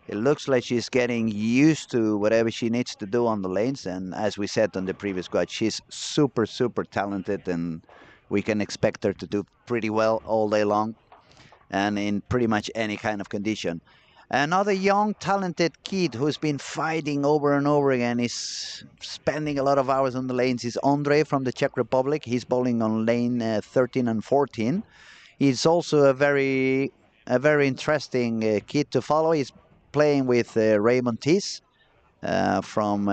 Speaker 2: It looks like she's getting used to whatever she needs to do on the lanes. And as we said on the previous squad, she's super, super talented, and we can expect her to do pretty well all day long and in pretty much any kind of condition. Another young, talented kid who's been fighting over and over again is spending a lot of hours on the lanes is Andre from the Czech Republic. He's bowling on lane 13 and 14. He's also a very interesting kid to follow. He's playing with Raymond Tees from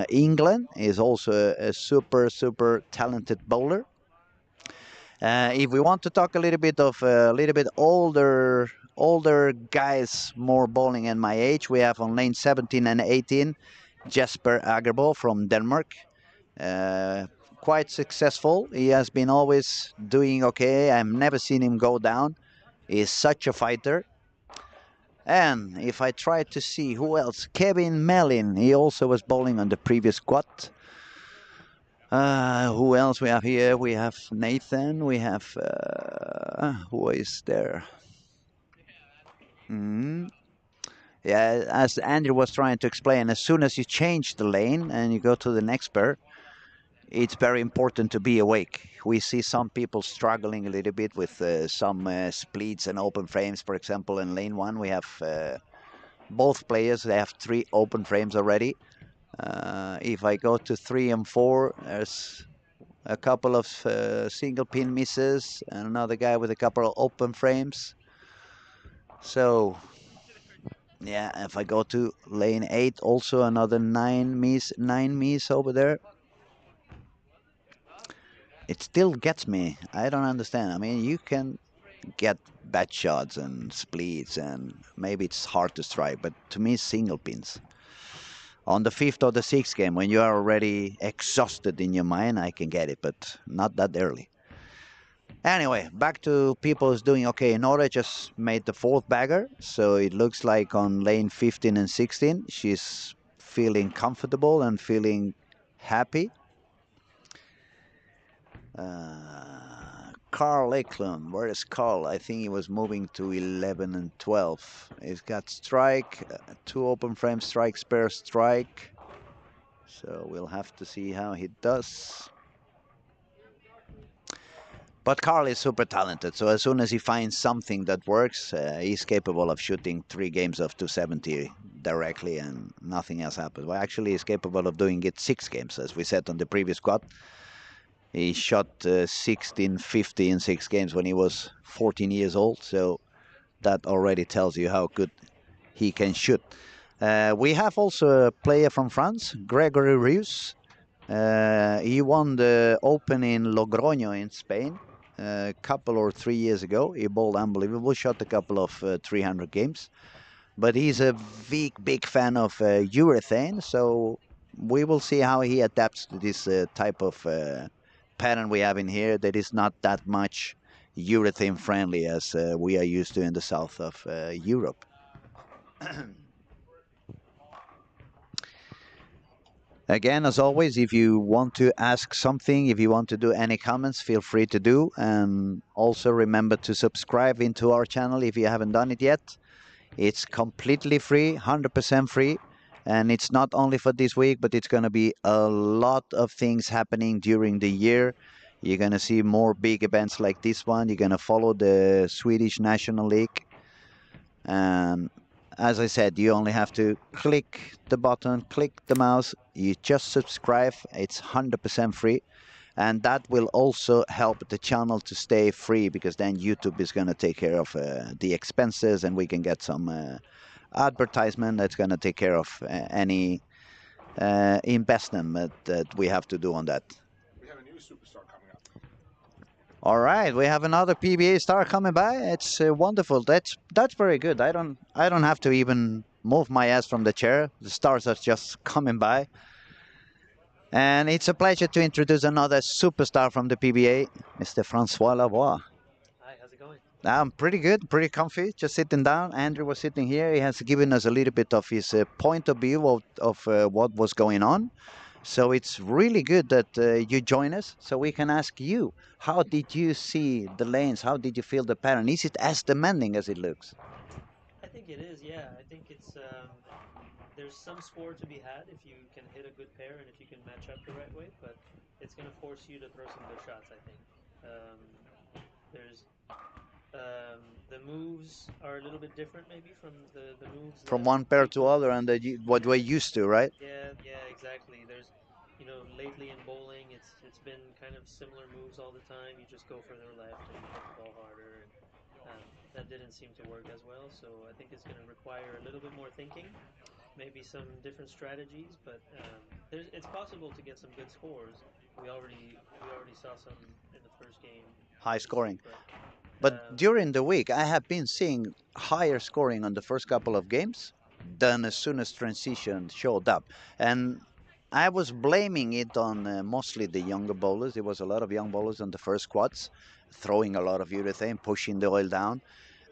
Speaker 2: England. He's also a super, super talented bowler. If we want to talk a little bit of a little bit older guys, more bowling in my age, we have on lane 17 and 18 Jesper Agerbo from Denmark. Uh, Quite successful. He has been always doing okay. I've never seen him go down. He's such a fighter. And if I try to see who else, Kevin Mellin, he also was bowling on the previous squad. Who else we have here? We have Nathan. We have who is there? Mm. Yeah, as Andrew was trying to explain, as soon as you change the lane and you go to the next pair, it's very important to be awake. We see some people struggling a little bit with some splits and open frames. For example, in lane one, we have both players. They have 3 open frames already. If I go to 3 and 4, there's a couple of single pin misses and another guy with a couple of open frames. So, yeah, if I go to lane 8, also another 9 miss over there. It still gets me. I don't understand. I mean, you can get bad shots and splits, and maybe it's hard to strike, but to me, single pins. On the 5th or the 6th game, when you are already exhausted in your mind, I can get it, but not that early. Anyway, back to people who's doing okay. Nora just made the 4th bagger, so it looks like on lane 15 and 16, she's feeling comfortable and feeling happy. Carl Eklund. Where is Carl? I think he was moving to 11 and 12. He's got strike, 2 open frame strike, spare strike. So we'll have to see how he does. But Carl is super talented, so as soon as he finds something that works, he's capable of shooting 3 games of 270 directly and nothing else happens. Well, actually, he's capable of doing it 6 games, as we said on the previous quad. He shot 1650 in 6 games when he was 14 years old, so that already tells you how good he can shoot. We have also a player from France, Gregory Rius. He won the Open in Logroño in Spain a couple or 3 years ago. He bowled unbelievable, shot a couple of 300 games. But he's a big fan of urethane, so we will see how he adapts to this type of pattern we have in here that is not that much urethane friendly as we are used to in the south of Europe. Again, as always, if you want to ask something, if you want to do any comments, feel free to do. And also remember to subscribe into our channel if you haven't done it yet. It's completely free, 100% free. And it's not only for this week, but it's going to be a lot of things happening during the year. You're going to see more big events like this one. You're going to follow the Swedish National League. And as I said, you only have to click the button, click the mouse, you just subscribe. It's 100% free. And that will also help the channel to stay free, because then YouTube is going to take care of the expenses, and we can get some advertisement that's going to take care of any investment that we have to do on that.
Speaker 4: We have a new superstar coming up.
Speaker 2: All right, we have another PBA star coming by. It's wonderful. That's very good. I don't have to even move my ass from the chair. The stars are just coming by. And it's a pleasure to introduce another superstar from the PBA, Mr. Francois Lavoie.
Speaker 5: Hi, how's it going?
Speaker 2: I'm pretty good, pretty comfy, just sitting down. Andrew was sitting here. He has given us a little bit of his point of view of what was going on. So it's really good that you join us, so we can ask you, how did you see the lanes? How did you feel the pattern? Is it as demanding as it looks?
Speaker 5: I think it is, yeah. I think it's there's some score to be had if you can hit a good pair and if you can match up the right way, but it's going to force you to throw some good shots, I think. There's the moves are a little bit different maybe from the moves
Speaker 2: From
Speaker 5: that
Speaker 2: one pair to
Speaker 5: people-
Speaker 2: other, and what we're used to, right?
Speaker 5: Yeah, exactly. There's, lately in bowling, it's been kind of similar moves all the time. You just go further left and you hit the ball harder, and that didn't seem to work as well. So I think it's going to require a little bit more thinking, maybe some different strategies. But it's possible to get some good scores. We already saw some in the first game.
Speaker 2: High scoring.
Speaker 5: But
Speaker 2: But during the week, I have been seeing higher scoring on the first couple of games than as soon as transition showed up. And I was blaming it on mostly the younger bowlers. There was a lot of young bowlers on the first quads, throwing a lot of urethane, pushing the oil down.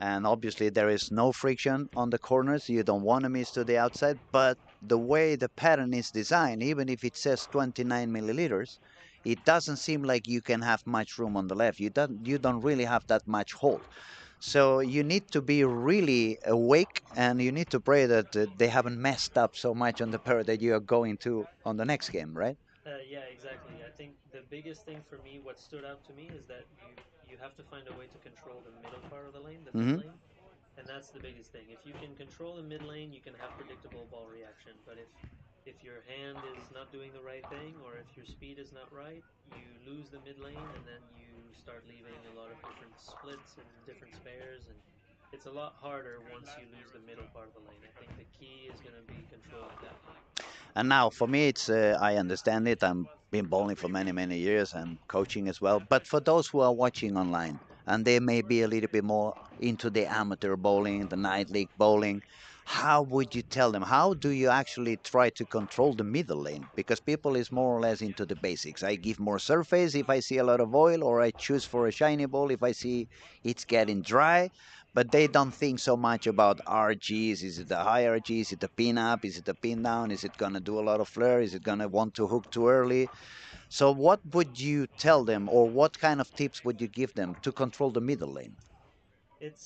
Speaker 2: And obviously there is no friction on the corners. You don't want to miss to the outside. But the way the pattern is designed, even if it says 29 milliliters, it doesn't seem like you can have much room on the left. You don't really have that much hold. So you need to be really awake, and you need to pray that they haven't messed up so much on the pair that you are going to on the next game, right?
Speaker 5: yeah, exactly. I think the biggest thing for me, what stood out to me, is that you have to find a way to control the middle part of the lane, the mid lane, and that's the biggest thing. If you can control the mid lane, you can have predictable ball reaction. But if your hand is not doing the right thing, or if your speed is not right, you lose the mid lane, and then you start leaving a lot of different splits and different spares, and it's a lot harder once you lose the middle part of the lane. I think the key is going to be controlling that one.
Speaker 2: And now for me, it's I understand it. I've been bowling for many years and coaching as well. But for those who are watching online and they may be a little bit more into the amateur bowling, the night league bowling, how would you tell them? How do you actually try to control the middle lane? Because people is more or less into the basics. I give more surface if I see a lot of oil, or I choose for a shiny ball if I see it's getting dry. But they don't think so much about RGs. Is it a high RG? Is it a pin up? Is it a pin down? Is it going to do a lot of flare? Is it going to want to hook too early? So what would you tell them, or what kind of tips would you give them to control the middle lane?
Speaker 5: It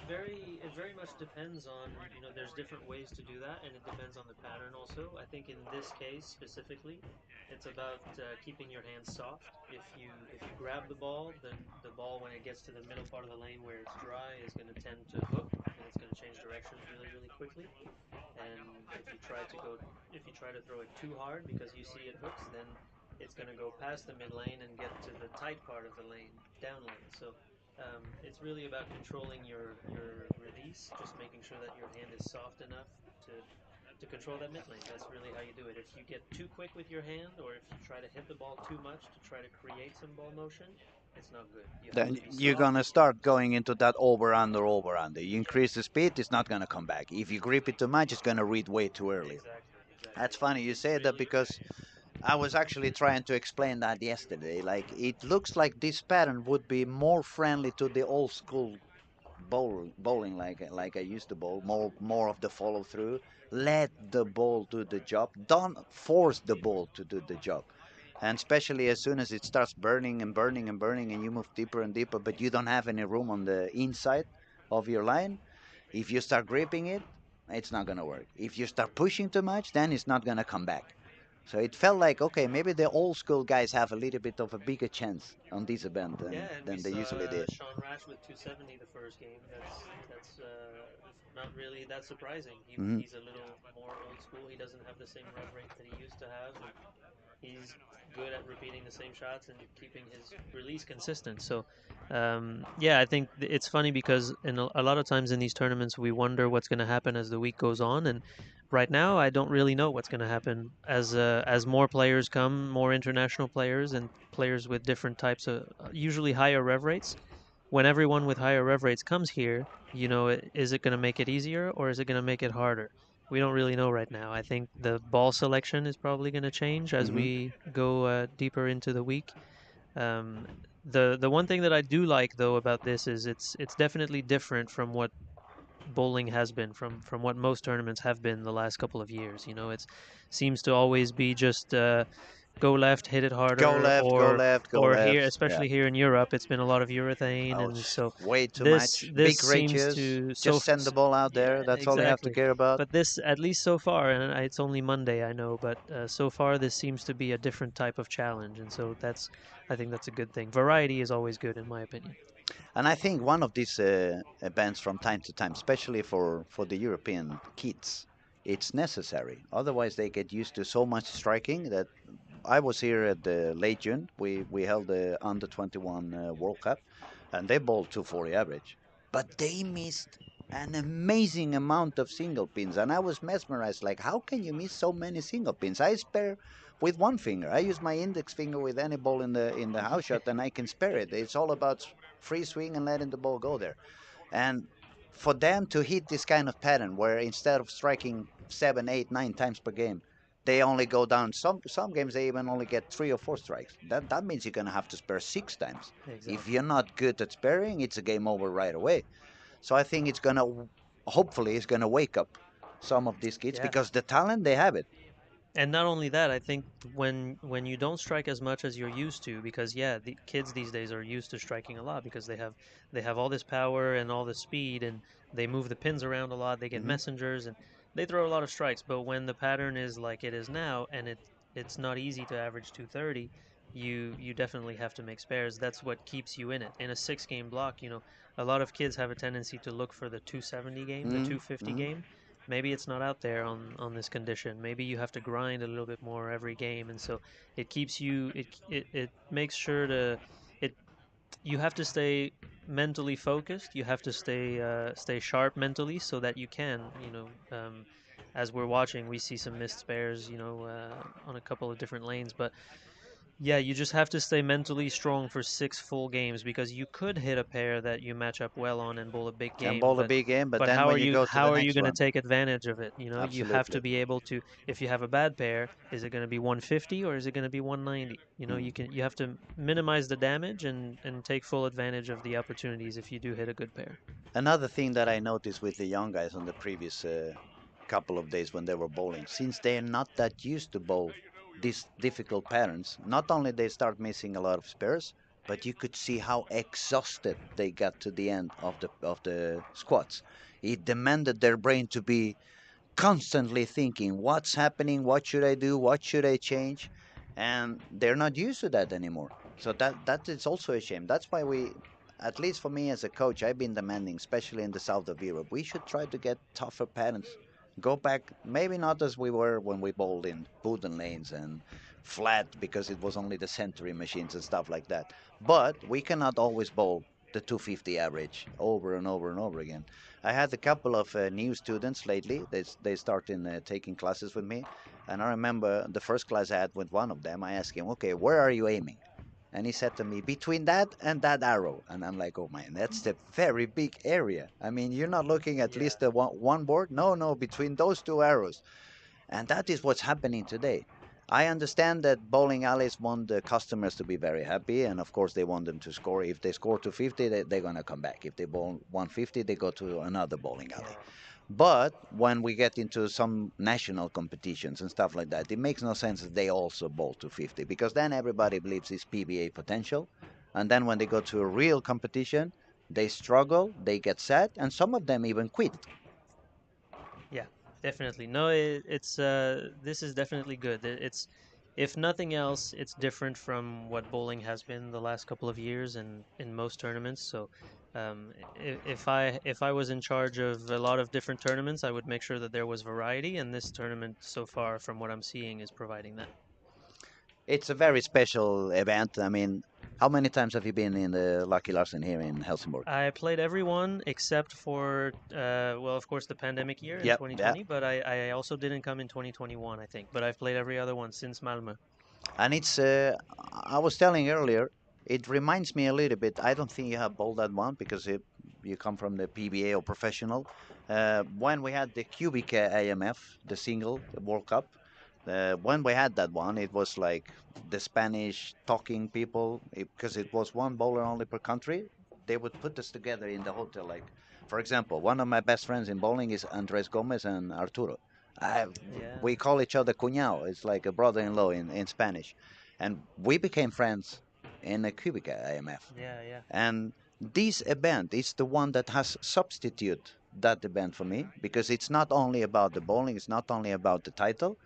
Speaker 5: very much depends on, you know, there's different ways to do that, and it depends on the pattern also. I think in this case specifically, it's about keeping your hands soft. If you grab the ball, then the ball when it gets to the middle part of the lane where it's dry is going to tend to hook, and it's going to change directions really quickly. And if you try to throw it too hard because you see it hooks, then it's going to go past the mid lane and get to the tight part of the lane, down lane. So it's really about controlling your release, just making sure that your hand is soft enough to control that mid lane. That's really how you do it. If you get too quick with your hand, or if you try to hit the ball too much to try to create some ball motion, it's not good. You have
Speaker 2: Then
Speaker 5: to be
Speaker 2: you're
Speaker 5: soft.
Speaker 2: gonna start going into that over under over under. You increase the speed, it's not gonna come back. If you grip it too much, it's gonna read way too early.
Speaker 5: Exactly.
Speaker 2: That's funny you
Speaker 5: It's
Speaker 2: say that
Speaker 5: really
Speaker 2: because I was actually trying to explain that yesterday. Like it looks like this pattern would be more friendly to the old school bowling like I used to bowl. More of the follow through. Let the ball do the job. Don't force the ball to do the job. And especially as soon as it starts burning and burning and burning, and you move deeper and deeper, but you don't have any room on the inside of your line. If you start gripping it, it's not gonna work. If you start pushing too much, then it's not gonna come back. So it felt like, okay, maybe the old school guys have a little bit of a bigger chance on this event
Speaker 5: Yeah, and we
Speaker 2: than they
Speaker 5: saw
Speaker 2: usually did.
Speaker 5: Sean Rash with 270 the first game. That's not really that surprising.
Speaker 2: Hmm.
Speaker 5: He's a little more old school. He doesn't have the same rev rate that he used to have, and he's good at repeating the same shots and keeping his release consistent. So, yeah, I think it's funny because a lot of times in these tournaments we wonder what's going to happen as the week goes on, and right now I don't really know what's going to happen as more players come, more international players and players with different types of usually higher rev rates. When everyone with higher rev rates comes here, you know, is it going to make it easier or is it going to make it harder? We don't really know right now. I think the ball selection is probably going to change as
Speaker 2: Hmm.
Speaker 5: we go deeper into the week. Um, the one thing that I do like though about this is it's definitely different from what bowling has been, from what most tournaments have been the last couple of years. You know, it seems to always be just go left, hit it
Speaker 2: Go
Speaker 5: harder,
Speaker 2: left, go left, go
Speaker 5: or here,
Speaker 2: left. Yeah.
Speaker 5: especially here in Europe, it's been a lot of urethane,
Speaker 2: Oh,
Speaker 5: and so
Speaker 2: way too
Speaker 5: this
Speaker 2: much.
Speaker 5: this
Speaker 2: Big
Speaker 5: seems
Speaker 2: ratios.
Speaker 5: to
Speaker 2: Just send the ball out
Speaker 5: yeah,
Speaker 2: there. That's all you have to
Speaker 5: exactly.
Speaker 2: care about.
Speaker 5: But this, at least so far, and it's only Monday, I know, but so far this seems to be a different type of challenge, and so I think that's a good thing. Variety is always good, in my opinion.
Speaker 2: And I think one of these events from time to time, especially for the European kids, it's necessary. Otherwise, they get used to so much striking that I was here at the late June. We held the under 21 World Cup, and they bowled 240 average, but they missed an amazing amount of single pins, and I was mesmerized. Like, how can you miss so many single pins? I spare with one finger. I use my index finger with any ball in the house shot, and I can spare it. It's all about free swing and letting the ball go there. And for them to hit this kind of pattern where instead of striking 7, 8, 9 times per game, they only go down. Some games they even only get 3 or 4 strikes. That means you're gonna have to spare 6 times. If
Speaker 5: Exactly.
Speaker 2: you're not good at sparing, it's a game over right away. So I think it's gonna, hopefully, it's gonna wake up some of these kids
Speaker 5: Yeah.
Speaker 2: because the talent they have it.
Speaker 5: And not only that, I think when you don't strike as much as you're used to, because yeah, the kids these days are used to striking a lot because they have all this power and all this speed, and they move the pins around a lot. They get
Speaker 2: Hmm.
Speaker 5: messengers and they throw a lot of strikes. But when the pattern is like it is now, and it's not easy to average 230, you definitely have to make spares. That's what keeps you in it. In a 6 game block, you know, a lot of kids have a tendency to look for the 270 game, the
Speaker 2: Hmm.
Speaker 5: 250
Speaker 2: Hmm.
Speaker 5: game. Maybe it's not out there on this condition. Maybe you have to grind a little bit more every game, and so it keeps you. It makes sure to it. You have to stay mentally focused. You have to stay sharp mentally so that you can, you know. As we're watching, we see some missed spares, you know, on a couple of different lanes, but yeah, you just have to stay mentally strong for 6 full games because you could hit a pair that you match up well on and bowl a big
Speaker 2: And
Speaker 5: game,
Speaker 2: bowl a big game, but
Speaker 5: but
Speaker 2: then when you go to the
Speaker 5: how are you
Speaker 2: next
Speaker 5: going to
Speaker 2: one,
Speaker 5: take advantage of it? You know, you have to
Speaker 2: absolutely.
Speaker 5: be able to. If you have a bad pair, is it going to be 150 or is it going to be 190? You know,
Speaker 2: Mm.
Speaker 5: you have to minimize the damage and take full advantage of the opportunities if you do hit a good pair.
Speaker 2: Another thing that I noticed with the young guys on the previous couple of days when they were bowling, since they're not that used to bowl these difficult patterns, not only they start missing a lot of spares, but you could see how exhausted they got to the end of the squats. It demanded their brain to be constantly thinking, what's happening, what should I do, what should I change, and they're not used to that anymore. So that is also a shame. That's why we, at least for me as a coach, I've been demanding, especially in the south of Europe, we should try to get tougher patterns. Go back, maybe not as we were when we bowled in wooden lanes and flat because it was only the century machines and stuff like that. But we cannot always bowl the 250 average over and over and over again. I had a couple of new students lately. They started taking classes with me, and I remember the first class I had with one of them. I asked him, "Okay, where are you aiming?" And he said to me, "Between that and that arrow." And I'm like, "Oh man, that's a very big area. I mean, you're not looking at
Speaker 5: Yeah.
Speaker 2: least the one board. No, no, between those two arrows." And that is what's happening today. I understand that bowling alleys want the customers to be very happy, and of course they want them to score. If they score 250, they're gonna come back. If they bowl 150, they go to another bowling alley.
Speaker 5: Yeah.
Speaker 2: But when we get into some national competitions and stuff like that, it makes no sense that they also bowl 250 because then everybody believes it's PBA potential, and then when they go to a real competition, they struggle, they get sad, and some of them even quit.
Speaker 5: Yeah, definitely. No, it's this is definitely good. It's if nothing else, it's different from what bowling has been the last couple of years and in most tournaments. So, if I was in charge of a lot of different tournaments, I would make sure that there was variety, and this tournament so far, from what I'm seeing, is providing that.
Speaker 2: It's a very special event. I mean, how many times have you been in the Lucky Larsen here in Helsingborg?
Speaker 5: I played everyone except for well, of course, the pandemic year in
Speaker 2: Yep, yeah.
Speaker 5: 2020, but I also didn't come in 2021, I think. But I've played every other one since Malmö.
Speaker 2: And it's, I was telling earlier, it reminds me a little bit. I don't think you have bowled that one because you come from the PBA or professional. When we had the Cubic AMF, the single World Cup, when we had that one, it was like the Spanish talking people because it was one bowler only per country. They would put us together in the hotel. Like, for example, one of my best friends in bowling is Andres Gomez and Arturo. I,
Speaker 5: Yeah,
Speaker 2: we call each other cuñado. It's like a brother-in-law in Spanish, and we became friends in a Cubica IMF.
Speaker 5: yeah, yeah.
Speaker 2: And this event is the one that has substitute that event for me because it's not only about the bowling, it's not only about the title,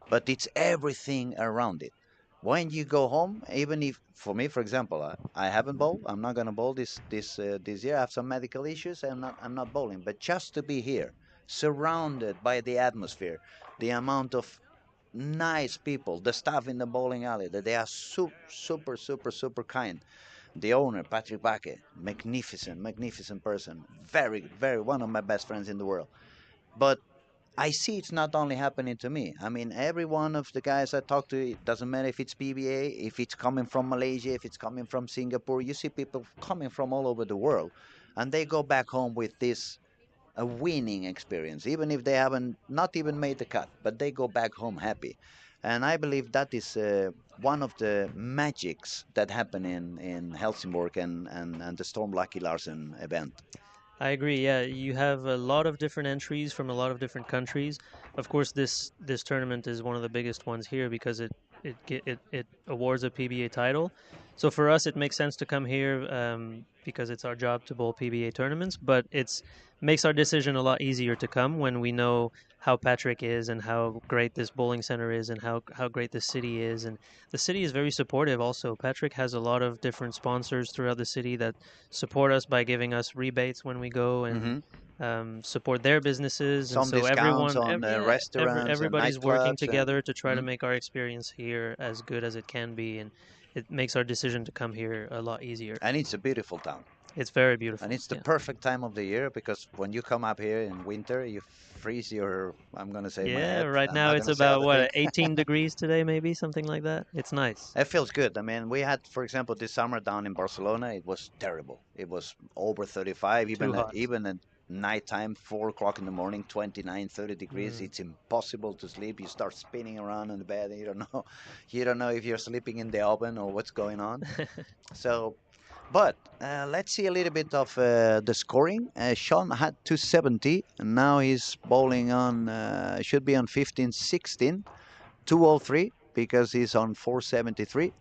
Speaker 2: but it's everything around it. When you go home, even if for me, for example, I haven't bowled, I'm not gonna bowl this year. I have some medical issues. I'm not bowling, but just to be here, surrounded by the atmosphere, the amount of nice people, the staff in the bowling alley, that they are super kind. The owner, Patrick Baque, magnificent person, very one of my best friends in the world. But I see it's not only happening to me. I mean, every one of the guys I talk to, it doesn't matter if it's PBA, if it's coming from Malaysia, if it's coming from Singapore. You see people coming from all over the world, and they go back home with this a winning experience, even if they haven't not even made the cut, but they go back home happy. And I believe that is one of the magics that happen in Helsingborg and the Storm Lucky Larsen event.
Speaker 5: I agree. Yeah, you have a lot of different entries from a lot of different countries. Of course, this tournament is one of the biggest ones here because it awards a PBA title. So for us, it makes sense to come here because it's our job to bowl PBA tournaments. But it's makes our decision a lot easier to come when we know how Patrick is and how great this bowling center is and how great this city is. And the city is very supportive. Also, Patrick has a lot of different sponsors throughout the city that support us by giving us rebates when we go and
Speaker 2: Hmm.
Speaker 5: support their businesses, and
Speaker 2: Some
Speaker 5: so
Speaker 2: discounts on
Speaker 5: yeah,
Speaker 2: restaurants and
Speaker 5: everybody's working
Speaker 2: nightclubs and
Speaker 5: together to try to
Speaker 2: mhm.
Speaker 5: make our experience here as good as it can be, and it makes our decision to come here a lot easier.
Speaker 2: And it's a beautiful town.
Speaker 5: It's very
Speaker 2: And
Speaker 5: beautiful.
Speaker 2: it's the
Speaker 5: Yeah,
Speaker 2: perfect time of the year because when you come up here in winter, you freeze your, I'm going to say my
Speaker 5: yeah.
Speaker 2: head.
Speaker 5: Right
Speaker 2: I'm
Speaker 5: now
Speaker 2: not
Speaker 5: it's
Speaker 2: going to say
Speaker 5: about
Speaker 2: other thing.
Speaker 5: what 18 degrees today, maybe something like that. It's nice.
Speaker 2: It feels good. I mean, we had, for example, this summer down in Barcelona, it was terrible. It was over 35,
Speaker 5: Too hot.
Speaker 2: even at nighttime, 4 o'clock in the morning, 29, 30 degrees.
Speaker 5: Mm.
Speaker 2: It's impossible to sleep. You start spinning around in the bed and you don't know, you don't know if you're sleeping in the oven or what's going on. So, but let's see a little bit of the scoring. Sean had 270, and now he's bowling on, should be on 15, 16, 203. because he's on 473.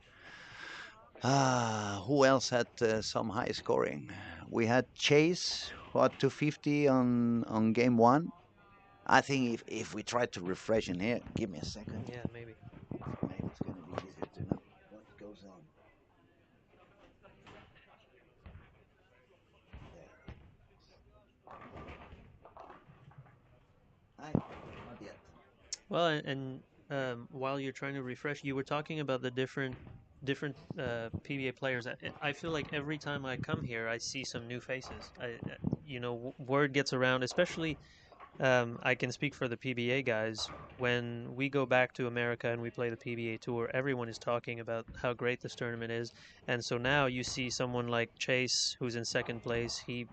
Speaker 2: Who else had some high scoring? We had Chase, who had 250 on game one. I think if we try to refresh in here, give me a second.
Speaker 5: Yeah, maybe.
Speaker 2: Maybe it's going to be easier to know what goes on. There. Not yet.
Speaker 5: Well, and while you're trying to refresh, you were talking about the different PBA players. I feel like every time I come here, I see some new faces. Word gets around, especially I can speak for the PBA guys. When we go back to America and we play the PBA Tour, everyone is talking about how great this tournament is. And so now you see someone like Chase, who's in second place. He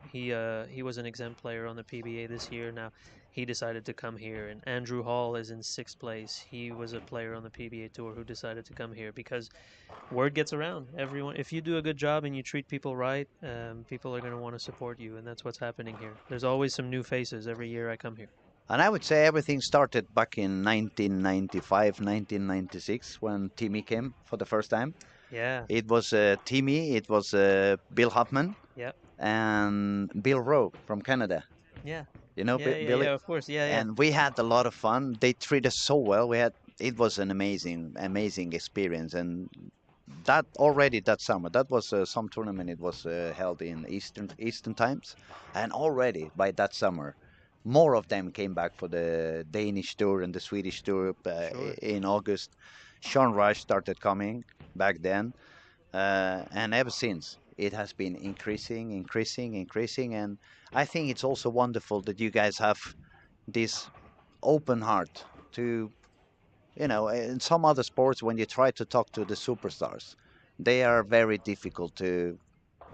Speaker 5: was an exempt player on the PBA this year. Now he decided to come here. And Andrew Hall is in sixth place. He was a player on the PBA Tour who decided to come here because word gets around. Everyone, if you do a good job and you treat people right, people are going to want to support you, and that's what's happening here. There's always some new faces every year I come here.
Speaker 2: And I would say everything started back in 1995, 1996 when Timmy came for the first time.
Speaker 5: Yeah.
Speaker 2: It was Timmy, it was Bill Hoffman,
Speaker 5: Yep.
Speaker 2: and Bill Rowe from Canada.
Speaker 5: Yeah.
Speaker 2: You know,
Speaker 5: Yeah,
Speaker 2: Billy?
Speaker 5: of course. Yeah.
Speaker 2: And we had a lot of fun. They treated us so well. It was an amazing experience. And that summer, that was some tournament. It was held in Eastern times, and already by that summer, more of them came back for the Danish tour and the Swedish tour
Speaker 5: Sure.
Speaker 2: in August. Sean Rush started coming back then, and ever since it has been increasing. And I think it's also wonderful that you guys have this open heart to, in some other sports, when you try to talk to the superstars, they are very difficult to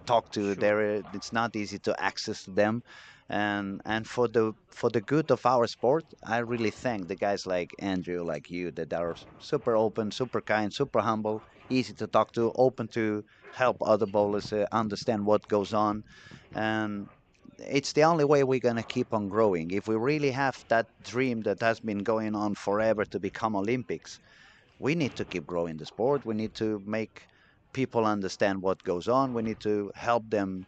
Speaker 2: talk to.
Speaker 5: Sure.
Speaker 2: It's not easy to access them, and for the good of our sport, I really thank the guys like Andrew, like you, that are super open, super kind, super humble, easy to talk to, open to help other bowlers understand what goes on, and it's the only way we're going to keep on growing. If we really have that dream that has been going on forever to become Olympics, we need to keep growing the sport. We need to make people understand what goes on. We need to help them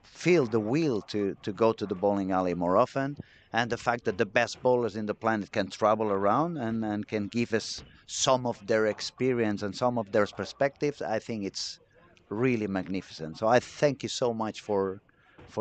Speaker 2: feel the will to go to the bowling alley more often. And the fact that the best bowlers in the planet can travel around and can give us some of their experience and some of their perspectives, I think it's really magnificent. So I thank you so much for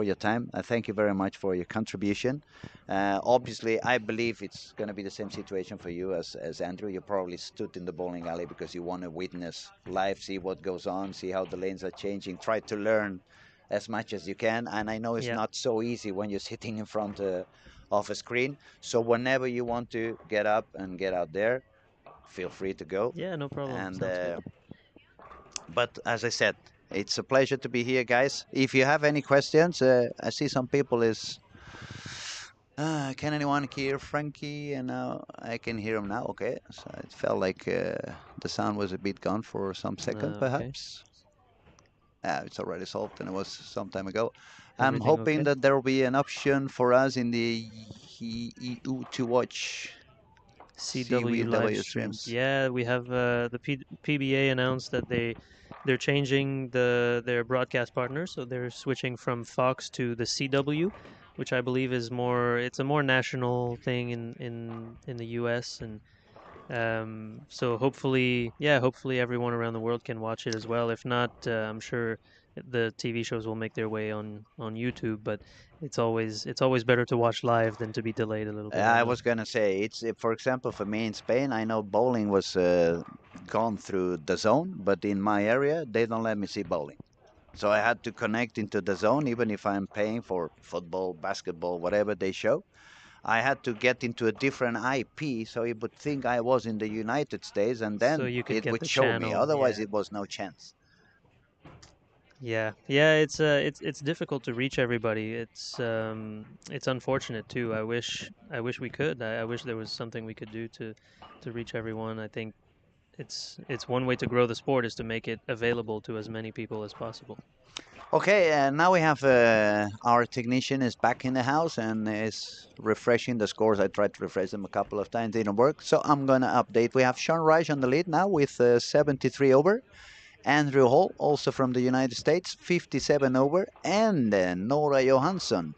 Speaker 2: your time. I thank you very much for your contribution. Obviously, I believe it's going to be the same situation for you as Andrew. You probably stood in the bowling alley because you want to witness live, see what goes on, see how the lanes are changing, try to learn as much as you can. And I know it's
Speaker 5: Yeah.
Speaker 2: not so easy when you're sitting in front of a screen. So whenever you want to get up and get out there, feel free to go.
Speaker 5: Yeah, no problem.
Speaker 2: And
Speaker 5: Sounds good.
Speaker 2: but as I said, it's a pleasure to be here, guys. If you have any questions, I see some people is. Can anyone hear Frankie? And now I can hear him now. Okay, so it felt like the sound was a bit gone for some second,
Speaker 5: Okay.
Speaker 2: perhaps. It's already solved, and it was some time ago. I'm
Speaker 5: Everything
Speaker 2: hoping
Speaker 5: okay?
Speaker 2: that there will be an option for us in the EU to watch
Speaker 5: CW live
Speaker 2: CWW
Speaker 5: streams.
Speaker 2: streams.
Speaker 5: Yeah, we have the PBA announced that they're changing their broadcast partner, so they're switching from Fox to the CW, which I believe is more. It's a more national thing in the U.S. and so hopefully everyone around the world can watch it as well. If not, I'm sure the TV shows will make their way on YouTube. But it's always better to watch live than to be delayed a little bit. I
Speaker 2: I
Speaker 5: know.
Speaker 2: was gonna say it's for example for me in Spain, I know bowling was gone through the zone, but in my area they don't let me see bowling. So I had to connect into the zone, even if I'm paying for football, basketball, whatever they show. I had to get into a different IP, so it would think I was in the United States, and
Speaker 5: So
Speaker 2: then
Speaker 5: you could
Speaker 2: it
Speaker 5: get
Speaker 2: would
Speaker 5: the
Speaker 2: show me.
Speaker 5: channel.
Speaker 2: Otherwise,
Speaker 5: Yeah.
Speaker 2: it was no chance.
Speaker 5: Yeah. It's difficult to reach everybody. It's unfortunate too. I wish we could. I wish there was something we could do to reach everyone. I think it's one way to grow the sport is to make it available to as many people as possible.
Speaker 2: Okay, now we have our technician is back in the house and is refreshing the scores. I tried to refresh them a couple of times, didn't work. So I'm gonna update. We have Sean Reich on the lead now with 73 over. Andrew Hall, also from the United States, 57 over, and Nora Johansson,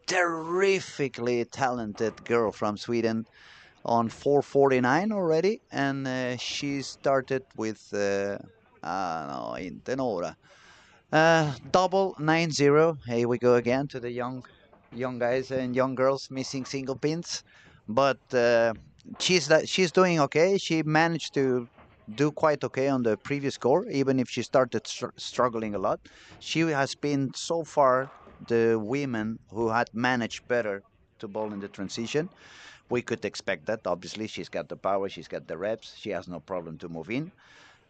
Speaker 2: terrifically talented girl from Sweden, on 449 already, and she started with no, inte Nora. Double 90. Here we go again to the young guys and young girls missing single pins, but she's doing okay. She managed to do quite okay on the previous score, even if she started struggling a lot. She has been so far the women who had managed better to bowl in the transition. We could expect that. Obviously, she's got the power, she's got the reps, she has no problem to move in.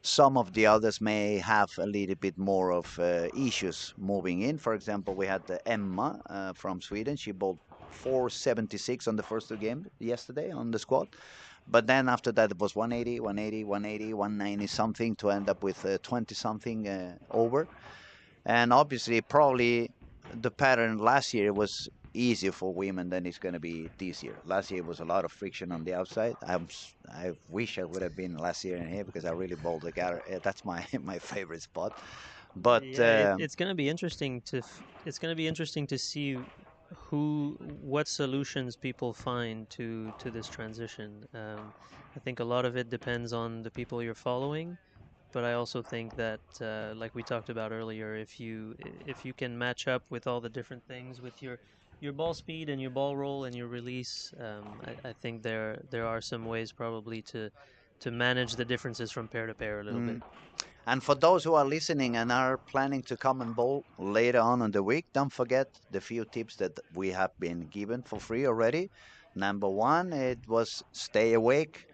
Speaker 2: Some of the others may have a little bit more of issues moving in. For example, we had Emma from Sweden. She bowled 476 on the first two games yesterday on the squad. But then after that, it was 180, 180, 180, 190 something to end up with 20 something over. And obviously, probably the pattern last year was easier for women than it's going to be this year. Last year was a lot of friction on the outside. I wish I would have been last year in here because I really bowled the gutter. That's my my favorite spot. But
Speaker 5: Yeah, it's going to be interesting it's going to be interesting to see what solutions people find to this transition. I think a lot of it depends on the people you're following, but I also think that, like we talked about earlier, if you can match up with all the different things with your ball speed and your ball roll and your release, I think there are some ways probably to manage the differences from pair to pair a little bit.
Speaker 2: and for those who are listening and are planning to come and bowl later on in the week, don't forget the few tips that we have been given for free already. Number one, it was stay awake.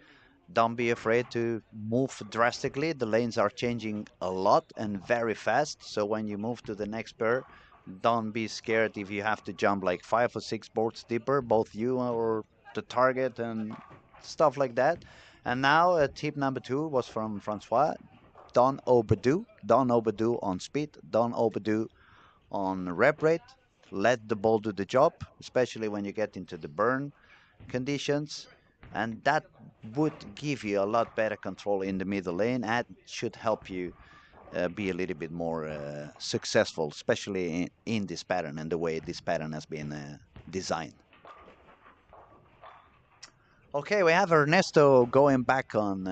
Speaker 2: Don't be afraid to move drastically. The lanes are changing a lot and very fast. So when you move to the next pair, don't be scared if you have to jump like 5 or 6 boards deeper, both you or the target and stuff like that. And now tip number two was from Francois. Don't overdo. Don't overdo on speed. Don't overdo on rep rate. Let the ball do the job, especially when you get into the burn conditions, and that would give you a lot better control in the middle lane and should help you be a little bit more successful, especially in this pattern and the way this pattern has been designed. Okay, we have Ernesto going back on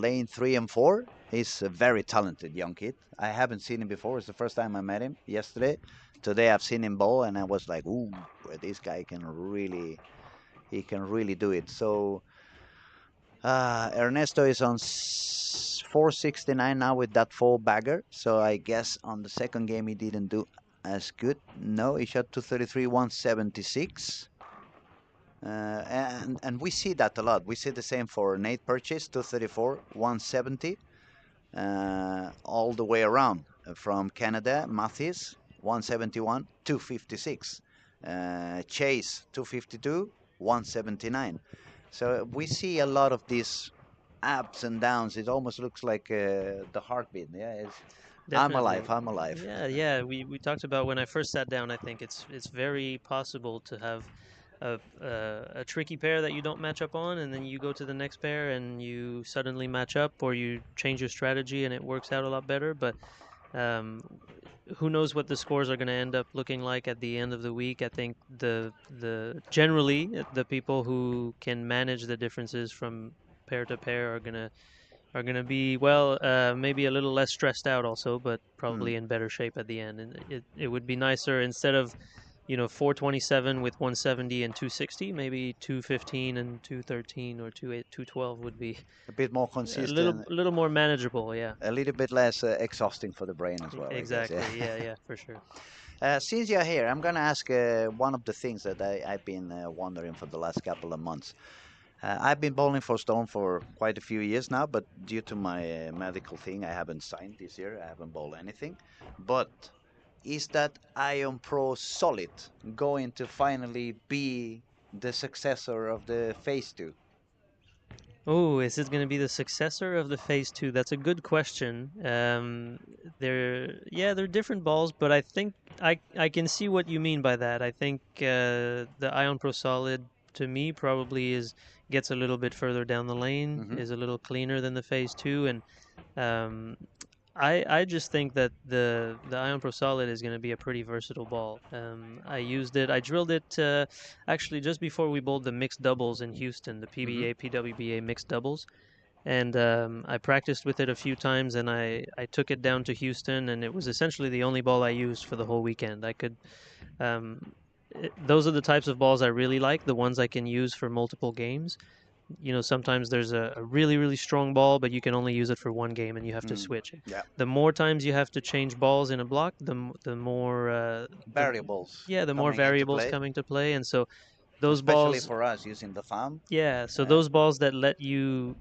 Speaker 2: lane 3 and 4. He's a very talented young kid. I haven't seen him before. It's the first time I met him yesterday. Today I've seen him bowl and I was like, ooh, this guy can really, he can really do it. So Ernesto is on 469 now with that full bagger. So I guess on the second game he didn't do as good. No, he shot 233, 176. And we see that a lot. We see the same for Nate Purchase, 234, 170. All the way around. From Canada, Mathis, 171, 256. Chase, 252, 179. So we see a lot of these ups and downs. It almost looks like the heartbeat. Yeah, I'm alive.
Speaker 5: Definitely.
Speaker 2: I'm alive.
Speaker 5: Yeah. We talked about when I first sat down. I think it's very possible to have a tricky pair that you don't match up on, and then you go to the next pair and you suddenly match up, or you change your strategy and it works out a lot better. But um, who knows what the scores are going to end up looking like at the end of the week? I think the generally the people who can manage the differences from pair to pair are gonna be well, maybe a little less stressed out also, but
Speaker 2: Hmm.
Speaker 5: probably in better shape at the end. And it would be nicer instead of 427 with 170 and 260, maybe 215 and 213 or 212 would be
Speaker 2: A bit more consistent,
Speaker 5: a little more manageable. Yeah,
Speaker 2: a little bit less exhausting for the brain as well, I guess. Yeah.
Speaker 5: exactly. Yeah, for sure.
Speaker 2: Since you're here, I'm going to ask one of the things that I've been wondering for the last couple of months. I've been bowling for Stone for quite a few years now, but due to my medical thing, I haven't signed this year. I haven't bowled anything. But is that Ion Pro Solid going to finally be the successor of the Phase 2?
Speaker 5: Oh, is it going to be the successor of the Phase 2? That's a good question. They're different balls, but I think I can see what you mean by that. I think the Ion Pro Solid to me probably is gets a little bit further down the lane,
Speaker 2: Hmm.
Speaker 5: is a little cleaner than the Phase 2, and um, I just think that the Ion Pro Solid is going to be a pretty versatile ball. I used it. I drilled it actually just before we bowled the mixed doubles in Houston, the
Speaker 2: Hmm.
Speaker 5: PBA PWBA mixed doubles, and I practiced with it a few times, and I took it down to Houston, and it was essentially the only ball I used for the whole weekend. I could those are the types of balls I really like, the ones I can use for multiple games. Sometimes there's a really, really strong ball, but you can only use it for one game and you have to
Speaker 2: Mm.
Speaker 5: switch.
Speaker 2: Yeah,
Speaker 5: The more times you have to change balls in a block, the more
Speaker 2: variables
Speaker 5: the more
Speaker 2: coming into
Speaker 5: variables
Speaker 2: play,
Speaker 5: come into play, and so those
Speaker 2: especially
Speaker 5: balls,
Speaker 2: for us using the thumb.
Speaker 5: yeah, so
Speaker 2: Uh,
Speaker 5: those balls that let you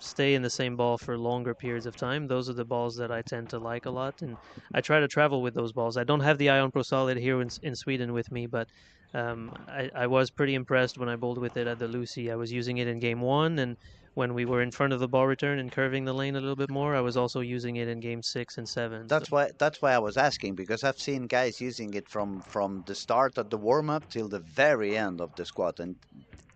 Speaker 5: stay in the same ball for longer periods of time, those are the balls that I tend to like a lot, and I try to travel with those balls. I don't have the Ion Pro Solid here in Sweden with me, but I was pretty impressed when I bowled with it at the Lucy. I was using it in game one, and when we were in front of the ball return and curving the lane a little bit more, I was also using it in game 6 and 7. So
Speaker 2: that's why I was asking, because I've seen guys using it from the start of the warm up till the very end of the squat, and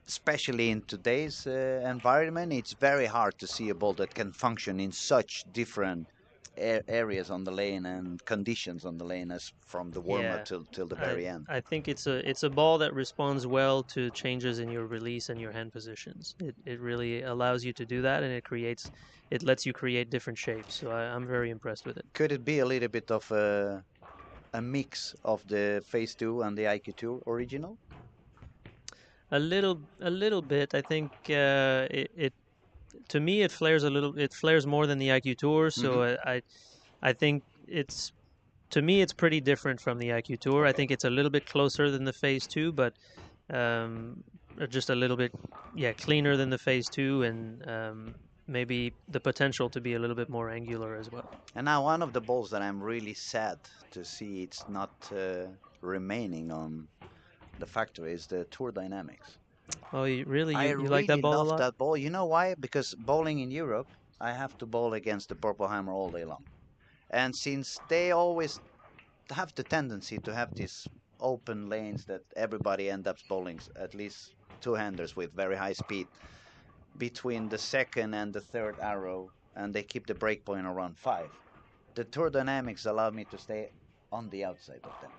Speaker 2: especially in today's environment, it's very hard to see a ball that can function in such different areas on the lane and conditions on the lane as from the warm up
Speaker 5: yeah,
Speaker 2: till the
Speaker 5: I
Speaker 2: very end.
Speaker 5: I think it's a ball that responds well to changes in your release and your hand positions. It really allows you to do that, and it lets you create different shapes. So I'm very impressed with it.
Speaker 2: Could it be a little bit of a mix of the Phase 2 and the IQ2 original?
Speaker 5: A little bit. I think it to me it flares more than the IQ Tour.
Speaker 2: Hmm.
Speaker 5: So I think it's to me it's pretty different from the IQ Tour. I
Speaker 2: Okay.
Speaker 5: think it's a little bit closer than the Phase 2, but just a little bit, yeah, cleaner than the Phase 2, and maybe the potential to be a little bit more angular as well.
Speaker 2: And now one of the balls that I'm really sad to see it's not remaining on the factory is the Tour Dynamics.
Speaker 5: Oh, really?
Speaker 2: I
Speaker 5: You like that
Speaker 2: really
Speaker 5: ball a
Speaker 2: love
Speaker 5: lot?
Speaker 2: that ball. You know why? Because bowling in Europe, I have to bowl against the Purple Hammer all day long. And since they always have the tendency to have these open lanes that everybody ends up bowling at least two-handers with very high speed between the second and the third arrow, and they keep the break point around 5. The Tour Dynamics allowed me to stay on the outside of them.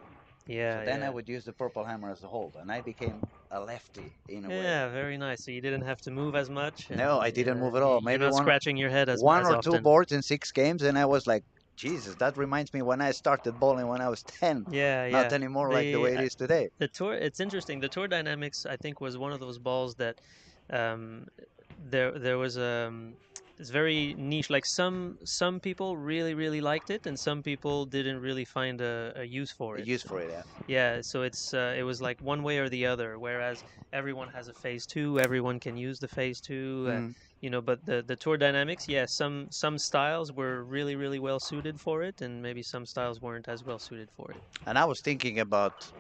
Speaker 2: So
Speaker 5: Yeah,
Speaker 2: then I
Speaker 5: yeah.
Speaker 2: would use the Purple Hammer as a hold, and I became a lefty in a way.
Speaker 5: Yeah, very nice. So you didn't have to move as much,
Speaker 2: No,
Speaker 5: and
Speaker 2: I didn't move at all.
Speaker 5: you're
Speaker 2: Maybe
Speaker 5: not
Speaker 2: one,
Speaker 5: scratching your head
Speaker 2: one
Speaker 5: as
Speaker 2: or two
Speaker 5: often.
Speaker 2: boards in 6 games, and I was like, Jesus, that reminds me when I started bowling when I was 10.
Speaker 5: Yeah,
Speaker 2: Not
Speaker 5: yeah.
Speaker 2: anymore like the
Speaker 5: The
Speaker 2: way it is today.
Speaker 5: the tour. It's interesting. The Tour Dynamics, I think, was one of those balls that um, there was it's very niche. Like some people really really liked it, and some people didn't really find a use for
Speaker 2: A
Speaker 5: it.
Speaker 2: use for it, yeah.
Speaker 5: Yeah, so it was like one way or the other. Whereas everyone has a phase two, everyone can use the phase two.
Speaker 2: Mm.
Speaker 5: But the tour dynamics, yeah, some styles were really really well suited for it, and maybe some styles weren't as well suited for it.
Speaker 2: And I was thinking about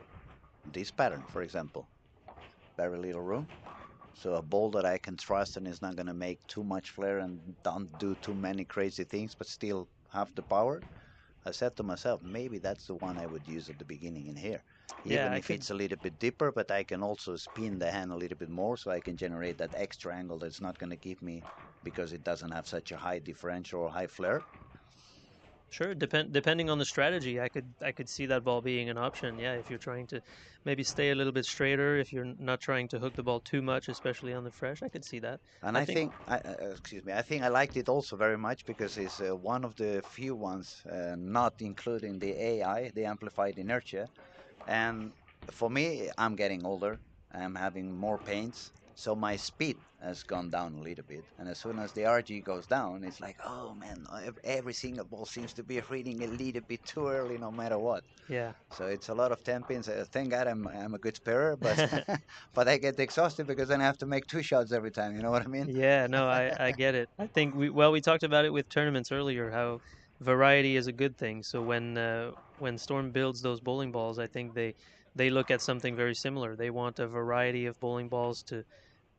Speaker 2: this pattern, for example. Very little room. So a ball that I can trust and is not going to make too much flare and don't do too many crazy things, but still have the power. I said to myself, maybe that's the one I would use at the beginning in here.
Speaker 5: Yeah,
Speaker 2: Even
Speaker 5: I
Speaker 2: if
Speaker 5: could.
Speaker 2: it's a little bit deeper, but I can also spin the hand a little bit more so I can generate that extra angle that's not going to give me because it doesn't have such a high differential or high flare.
Speaker 5: Sure, depending on the strategy, I could see that ball being an option. Yeah, if you're trying to maybe stay a little bit straighter, if you're not trying to hook the ball too much, especially on the fresh, I could see that.
Speaker 2: And
Speaker 5: I
Speaker 2: I
Speaker 5: think
Speaker 2: think, excuse me, I think I liked it also very much because it's one of the few ones, not including the AI, the amplified inertia. And for me, I'm getting older. I'm having more pains. So my speed has gone down a little bit. And as soon as the RG goes down, it's like, oh man, every single ball seems to be reading a little bit too early no matter what.
Speaker 5: yeah.
Speaker 2: So it's a lot of 10 pins. Thank God I'm a good sparer, but but I get exhausted because then I have to make 2 shots every time. You know what I mean?
Speaker 5: Yeah, no, I get it. I think we talked about it with tournaments earlier, how variety is a good thing. So when Storm builds those bowling balls, I think they look at something very similar. They want a variety of bowling balls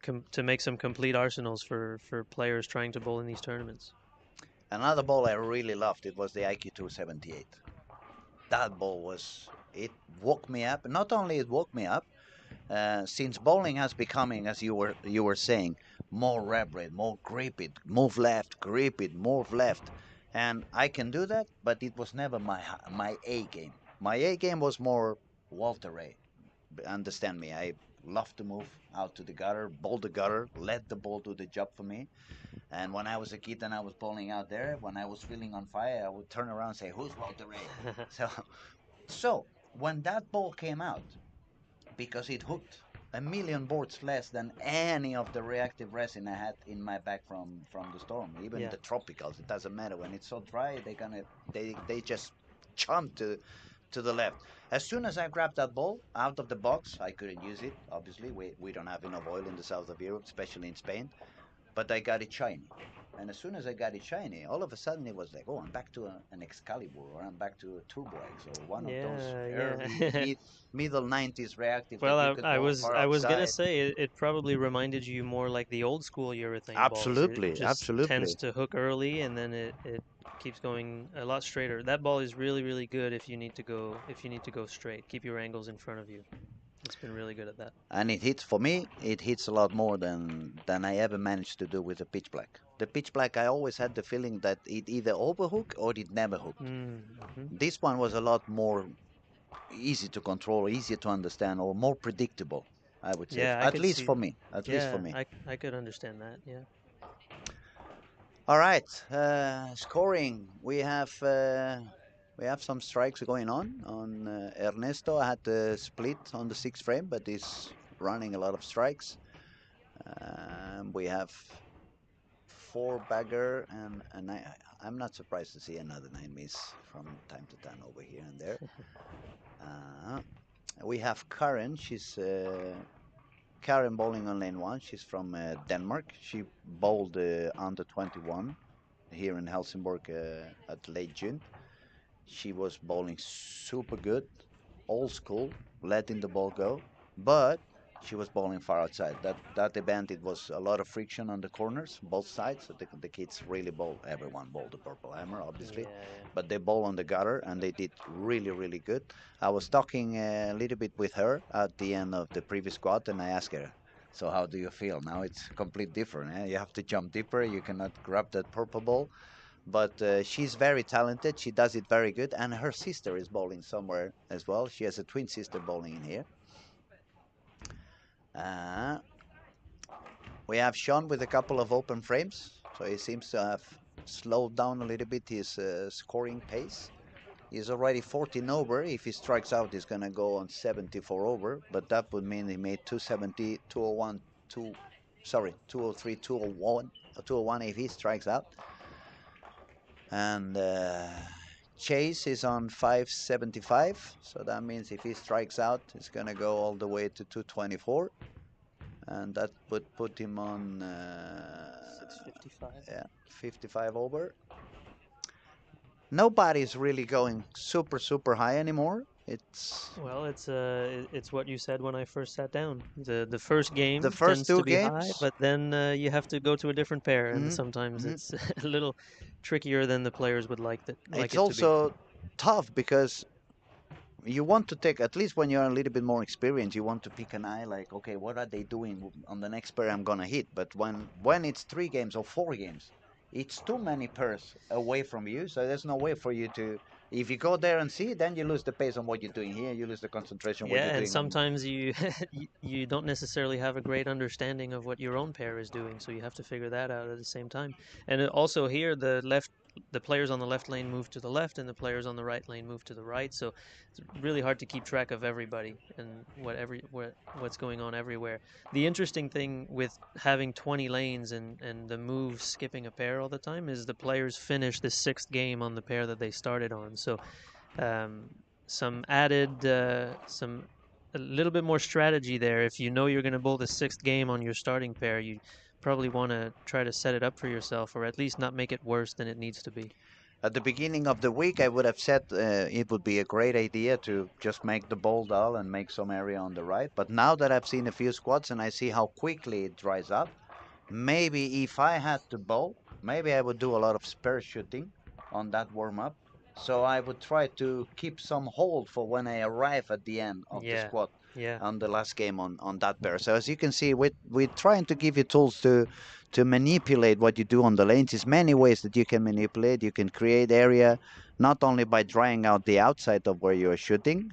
Speaker 5: to make some complete arsenals for players trying to bowl in these tournaments.
Speaker 2: Another ball I really loved, it was the IQ 278. That ball it woke me up. Not only it woke me up, since bowling has becoming, as you were saying, more rapid, more grip it, move left, grip it, move left, and I can do that. But it was never my A game. My A game was more Walter Ray. Understand me? I love to move out to the gutter, bowl the gutter, let the ball do the job for me. And when I was a kid and I was bowling out there, when I was feeling on fire, I would turn around and say, "Who's Walter Ray?" So when that ball came out, because it hooked a million boards less than any of the reactive resin I had in my bag from the storm, even
Speaker 5: Yeah.
Speaker 2: the tropicals. It doesn't matter when it's so dry. They just jump to the left. As soon as I grabbed that ball out of the box, I couldn't use it. Obviously, we don't have enough oil in the south of Europe, especially in Spain. But I got it shiny. And as soon as I got it shiny, all of a sudden it was like, oh, I'm back to an Excalibur, or I'm back to a Turbo X, or one of those
Speaker 5: Yeah,
Speaker 2: early
Speaker 5: yeah.
Speaker 2: middle 90s reactive that
Speaker 5: Well,
Speaker 2: you could
Speaker 5: I
Speaker 2: bowl
Speaker 5: was
Speaker 2: far
Speaker 5: I was gonna
Speaker 2: outside.
Speaker 5: say it probably reminded you more like the old school urethane balls. It
Speaker 2: Absolutely,
Speaker 5: just tends
Speaker 2: absolutely.
Speaker 5: to hook early and then it keeps going a lot straighter. That ball is really, really good if you need to go straight. Keep your angles in front of you. It's been really good at that.
Speaker 2: And it hits, for me, it hits a lot more than I ever managed to do with the pitch black. The pitch black, I always had the feeling that it either overhooked or it never hooked.
Speaker 5: Mm-hmm.
Speaker 2: This one was a lot more easy to control, easier to understand, or more predictable, I would say.
Speaker 5: Yeah, I
Speaker 2: At
Speaker 5: could
Speaker 2: least
Speaker 5: see.
Speaker 2: for me. At least for
Speaker 5: Yeah,
Speaker 2: me.
Speaker 5: I could understand that. Yeah.
Speaker 2: All right, scoring. We have some strikes going on Ernesto. I had to split on the sixth frame, but he's running a lot of strikes. We have four bagger and I'm not surprised to see another nine miss from time to time over here and there. Uh, we have Karen. She's Karen bowling on lane one. She's from Denmark. She bowled under 21 here in Helsingborg at late June. She was bowling super good, old school, letting the ball go, but she was bowling far outside. That event, it was a lot of friction on the corners, both sides. So the kids really bowl. Everyone bowled the purple hammer, obviously,
Speaker 5: Yeah,
Speaker 2: but they bowl on the gutter and they did really, really good. I was talking a little bit with her at the end of the previous squad, and I asked her, "So how do you feel now? It's complete different. Eh? You have to jump deeper. You cannot grab that purple ball." But she's very talented. She does it very good, and her sister is bowling somewhere as well. She has a twin sister bowling in here. Uh, we have Sean with a couple of open frames, so he seems to have slowed down a little bit his scoring pace. He's already 14 over. If he strikes out, he's gonna go on 74 over, but that would mean he made 270, 201, 203, 201, 201 if he strikes out. And Chase is on 575, so that means if he strikes out, it's gonna go all the way to 224, and that would put him on
Speaker 5: 655.
Speaker 2: yeah, 55 over. Nobody's really going super high anymore. It's
Speaker 5: Well, it's what you said when I first sat down. The first game
Speaker 2: the first
Speaker 5: tends to
Speaker 2: two
Speaker 5: be high,
Speaker 2: games.
Speaker 5: but then you have to go to a different pair, and
Speaker 2: Mhm,
Speaker 5: sometimes
Speaker 2: mhm.
Speaker 5: it's a little trickier than the players would like
Speaker 2: It's
Speaker 5: it to be.
Speaker 2: also tough because you want to take, at least when you're a little bit more experienced, you want to pick an eye like, okay, what are they doing on the next pair I'm gonna hit? But when it's 3 games or 4 games, it's too many pairs away from you, so there's no way for you to, if you go there and see, then you lose the pace on what you're doing here, you lose the concentration what you're
Speaker 5: Yeah, and
Speaker 2: doing on.
Speaker 5: sometimes you you don't necessarily have a great understanding of what your own pair is doing, so you have to figure that out at the same time. And also here, the players on the left lane move to the left, and the players on the right lane move to the right. So it's really hard to keep track of everybody and what's going on everywhere. The interesting thing with having 20 lanes and the moves skipping a pair all the time is the players finish the sixth game on the pair that they started on. So um, some added, some a little bit more strategy there. If you know you're going to bowl the sixth game on your starting pair, you probably want to try to set it up for yourself, or at least not make it worse than it needs to be.
Speaker 2: At the beginning of the week, I would have said it would be a great idea to just make the ball dull and make some area on the right. But now that I've seen a few squats and I see how quickly it dries up, maybe if I had to bowl, maybe I would do a lot of spare shooting on that warm up. So I would try to keep some hold for when I arrive at the end of the
Speaker 5: Yeah,
Speaker 2: squat
Speaker 5: yeah,
Speaker 2: on the last game on that pair. So as you can see, we're trying to give you tools to manipulate what you do on the lanes. There's many ways that you can manipulate. You can create area not only by drying out the outside of where you are shooting.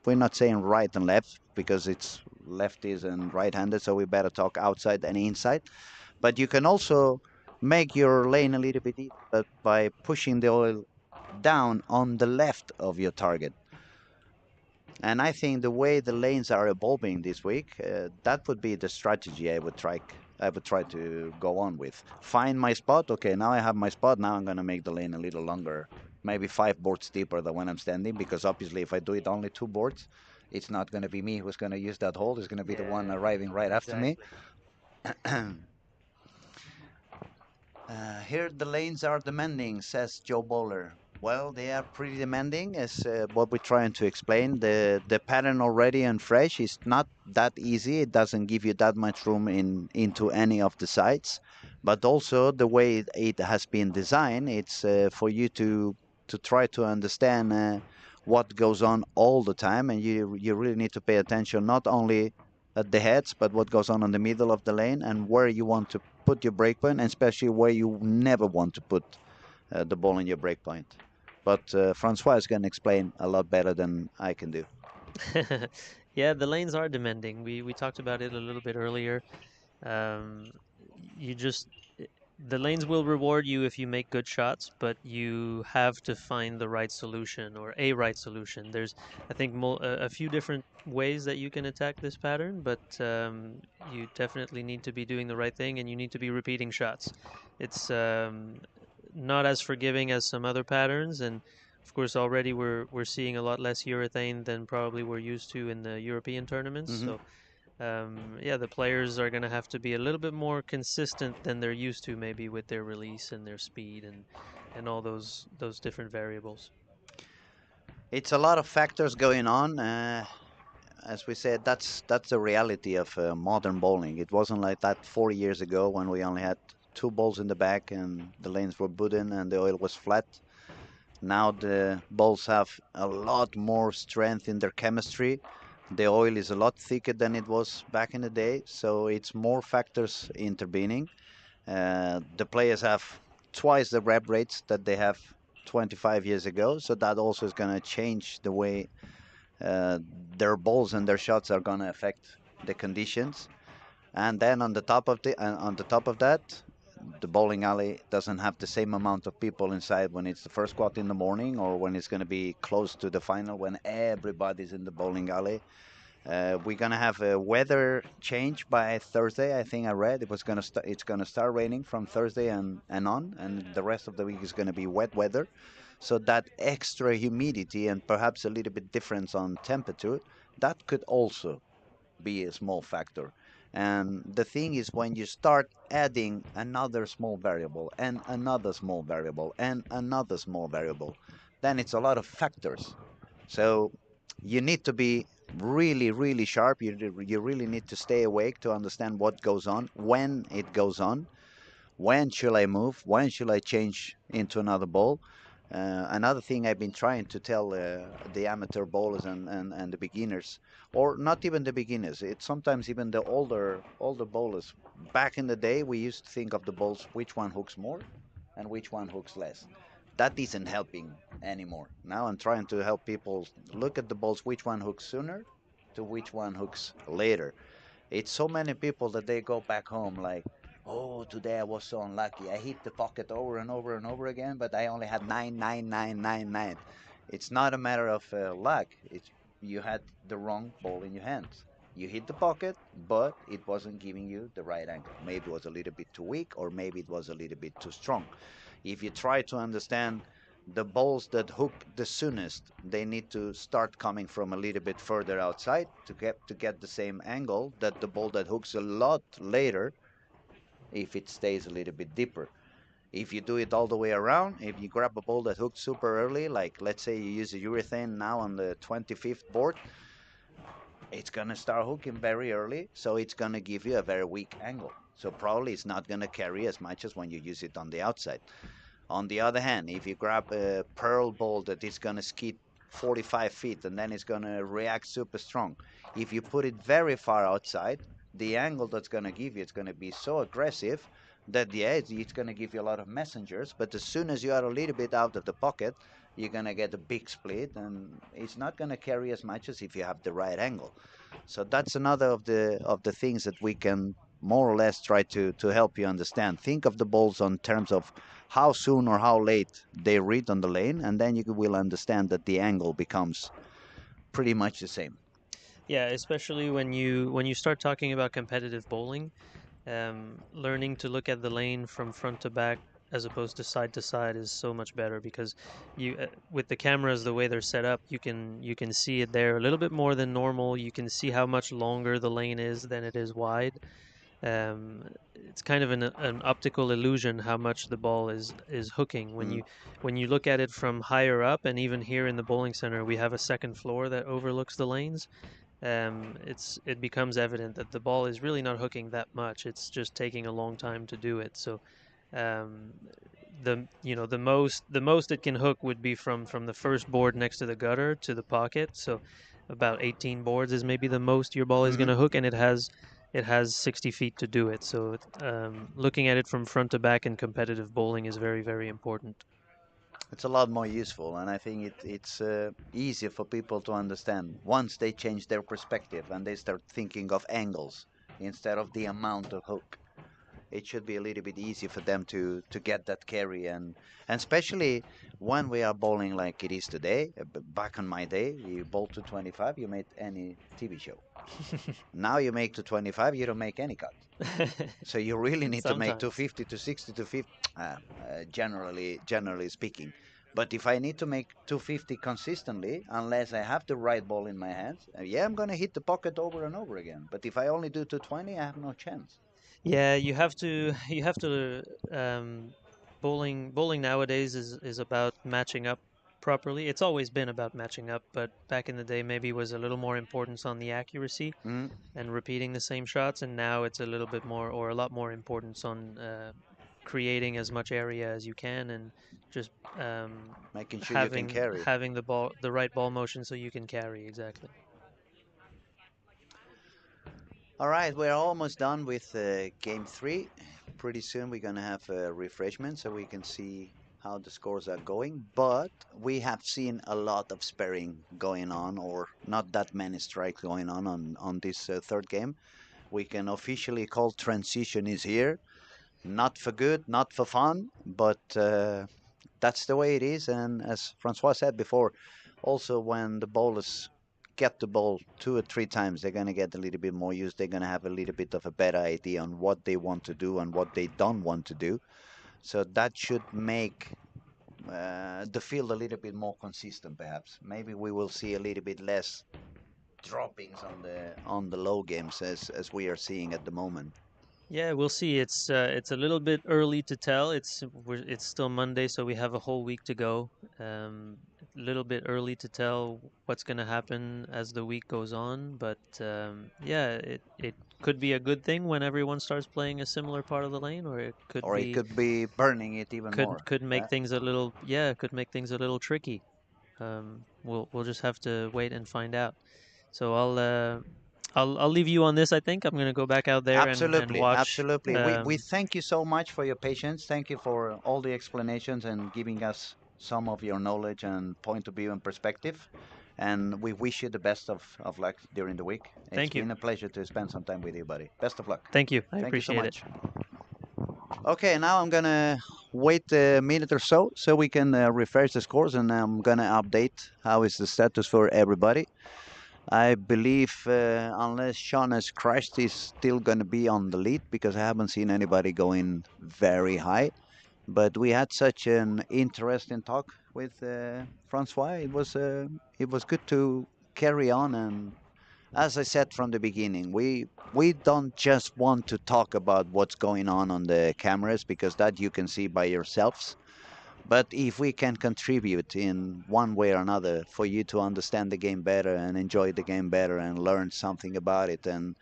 Speaker 2: We're not saying right and left because it's lefties and right-handed, so we better talk outside and inside. But you can also make your lane a little bit easier by pushing the oil down on the left of your target. And I think the way the lanes are evolving this week, that would be the strategy I would try. I would try to go on with. Find my spot. Okay, now I have my spot. Now I'm going to make the lane a little longer, maybe 5 boards deeper than when I'm standing. Because obviously, if I do it only 2 boards, it's not going to be me who's going to use that hole. It's going to be the one
Speaker 5: yeah.
Speaker 2: arriving right after me.
Speaker 5: Exactly.
Speaker 2: Here the lanes are demanding, says Joe Bowler. Well, they are pretty demanding, as what we're trying to explain. The pattern already and fresh is not that easy. It doesn't give you that much room into any of the sides, but also the way it has been designed, it's for you to try to understand what goes on all the time, and you really need to pay attention not only at the heads, but what goes on in the middle of the lane and where you want to put your breakpoint, and especially where you never want to put the ball in your breakpoint. But Francois is going to explain a lot better than I can do.
Speaker 5: Yeah, the lanes are demanding. We talked about it a little bit earlier. Um, you just the lanes will reward you if you make good shots, but you have to find the right solution or a right solution. There's, I think, a few different ways that you can attack this pattern, but you definitely need to be doing the right thing and you need to be repeating shots. It's not as forgiving as some other patterns, and of course, already we're seeing a lot less urethane than probably we're used to in the European tournaments.
Speaker 2: Hmm.
Speaker 5: So yeah, the players are going to have to be a little bit more consistent than they're used to, maybe with their release and their speed and all those different variables.
Speaker 2: It's a lot of factors going on. As we said, that's the reality of modern bowling. It wasn't like that 40 years ago when we only had 2 balls in the back and the lanes were wooden and the oil was flat. Now the balls have a lot more strength in their chemistry. The oil is a lot thicker than it was back in the day, so it's more factors intervening. The players have twice the rep rates that they have 25 years ago, so that also is going to change the way uh, their balls and their shots are going to affect the conditions. And then on the top of that, the bowling alley doesn't have the same amount of people inside when it's the first squat in the morning or when it's going to be close to the final when everybody's in the bowling alley. We're gonna have a weather change by Thursday. I think I read it was it's gonna start raining from Thursday and on, and the rest of the week is gonna be wet weather. So that extra humidity and perhaps a little bit difference on temperature, that could also be a small factor. And the thing is, when you start adding another small variable and another small variable and another small variable, then it's a lot of factors. So you need to be really, really sharp. You really need to stay awake to understand what goes on, when it goes on, when should I move, when should I change into another ball. Another thing I've been trying to tell the amateur bowlers and the beginners, or not even the beginners, it's sometimes even the older bowlers. Back in the day, we used to think of the balls which one hooks more and which one hooks less. That isn't helping anymore. Now I'm trying to help people look at the balls which one hooks sooner to which one hooks later. It's so many people that they go back home like, oh, today I was so unlucky. I hit the pocket over and over and over again, but I only had 9, 9, 9, 9, 9. It's not a matter of luck. It's you had the wrong ball in your hands. You hit the pocket, but it wasn't giving you the right angle. Maybe it was a little bit too weak, or maybe it was a little bit too strong. If you try to understand the balls that hook the soonest, they need to start coming from a little bit further outside to get the same angle that the ball that hooks a lot later if it stays a little bit deeper. If you do it all the way around, if you grab a ball that hooks super early, like let's say you use a urethane now on the 25th board, it's gonna start hooking very early, so it's gonna give you a very weak angle. So probably it's not gonna carry as much as when you use it on the outside. On the other hand, if you grab a pearl ball that is going to skid 45 feet and then it's going to react super strong, if you put it very far outside, the angle that's going to give you it's going to be so aggressive that it's going to give you a lot of messengers. But as soon as you are a little bit out of the pocket, you're going to get a big split, and it's not going to carry as much as if you have the right angle. So that's another of the things that we can more or less try to help you understand. Think of the balls on terms of how soon or how late they read on the lane, and then you will understand that the angle becomes pretty much the same.
Speaker 5: Yeah, especially when you start talking about competitive bowling, learning to look at the lane from front to back as opposed to side is so much better because you with the cameras the way they're set up, you can see it there a little bit more than normal. You can see how much longer the lane is than it is wide. It's kind of an optical illusion how much the ball is hooking
Speaker 2: Mm.
Speaker 5: when you look at it from higher up. And even here in the bowling center we have a second floor that overlooks the lanes. It becomes evident that the ball is really not hooking that much. It's just taking a long time to do it. So um, the most it can hook would be from the first board next to the gutter to the pocket. So about 18 boards is maybe the most your ball is going
Speaker 2: Hmm.
Speaker 5: to hook, and it has 60 feet to do it. So looking at it from front to back in competitive bowling is very, very important.
Speaker 2: It's a lot more useful, and I think it's easier for people to understand once they change their perspective and they start thinking of angles instead of the amount of hook. It should be a little bit easier for them to get that carry, and especially when we are bowling like it is today. Back in my day, you bowl to 25, you made any TV show. Now you make to 25, you don't make any cut. So you really need to make
Speaker 5: Sometimes.
Speaker 2: 250 to 60 to 50, generally speaking. But if I need to make 250 consistently, unless I have the right ball in my hands, yeah, I'm gonna hit the pocket over and over again. But if I only do 220, I have no chance.
Speaker 5: Yeah, you have to bowling nowadays is about matching up properly. It's always been about matching up, but back in the day maybe was a little more importance on the accuracy
Speaker 2: Mm,
Speaker 5: and repeating the same shots, and now it's a little bit more or a lot more importance on creating as much area as you can and just
Speaker 2: making sure you can
Speaker 5: having
Speaker 2: carry.
Speaker 5: having the right ball motion so you can carry exactly.
Speaker 2: All right, we're almost done with game three. Pretty soon we're gonna have a refreshment so we can see how the scores are going. But we have seen a lot of sparing going on, or not that many strikes going on this third game. We can officially call transition is here. Not for good, not for fun, but that's the way it is. And as Francois said before, also when the bowlers get the ball 2 or 3 times, they're going to get a little bit more used. They're going to have a little bit of a better idea on what they want to do and what they don't want to do. So that should make the field a little bit more consistent, perhaps. Maybe we will see a little bit less droppings on the low games as we are seeing at the moment.
Speaker 5: Yeah, we'll see. It's a little bit early to tell. It's still Monday, so we have a whole week to go. A little bit early to tell what's going to happen as the week goes on, but yeah, it could be a good thing when everyone starts playing a similar part of the lane, or it could
Speaker 2: Or it
Speaker 5: be
Speaker 2: could be burning it even more.
Speaker 5: could make
Speaker 2: Yeah?
Speaker 5: things a little yeah, could make things a little tricky. We'll just have to wait and find out. So I'll leave you on this. I think I'm gonna go back out there and
Speaker 2: Absolutely,
Speaker 5: watch.
Speaker 2: absolutely. We thank you so much for your patience. Thank you for all the explanations and giving us some of your knowledge and point of view and perspective. And we wish you the best of luck during the week. It's
Speaker 5: Thank you,
Speaker 2: been a pleasure to spend some time with you, buddy. Best of luck.
Speaker 5: thank you. I
Speaker 2: Thank you so
Speaker 5: appreciate it.
Speaker 2: much. Okay, now I'm gonna wait a minute or so we can refresh the scores, and I'm gonna update how is the status for everybody. I believe unless Sean has crashed, he's still going to be on the lead because I haven't seen anybody going very high. But we had such an interesting talk with Francois. It was good to carry on as I said from the beginning, we don't just want to talk about what's going on the cameras, because that you can see by yourselves. But if we can contribute in one way or another for you to understand the game better and enjoy the game better and learn something about it, and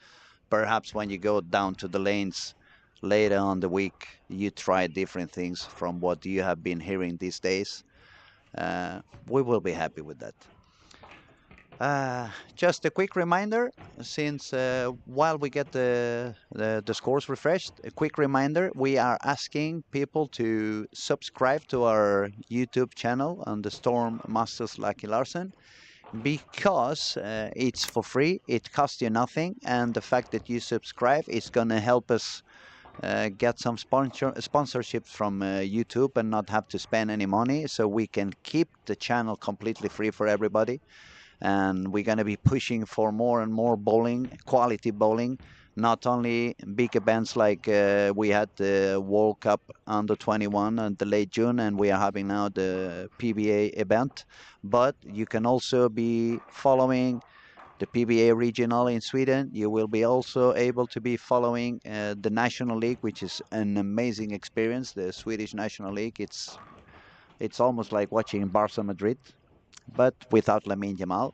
Speaker 2: perhaps when you go down to the lanes later on the week, you try different things from what you have been hearing these days, we will be happy with that. Just a quick reminder, since while we get the scores refreshed, a quick reminder, we are asking people to subscribe to our YouTube channel on the Storm Masters Lucky Larsen, because it's for free, it costs you nothing, and the fact that you subscribe is going to help us get some sponsorships from YouTube and not have to spend any money, so we can keep the channel completely free for everybody. And we're going to be pushing for more and more bowling, quality bowling, not only big events like we had the World Cup under 21 in the late June, and we are having now the PBA event, but you can also be following the PBA regional in Sweden. You will be also able to be following the National League, which is an amazing experience. The Swedish National League, it's almost like watching Barca Madrid, but without Lamine Yamal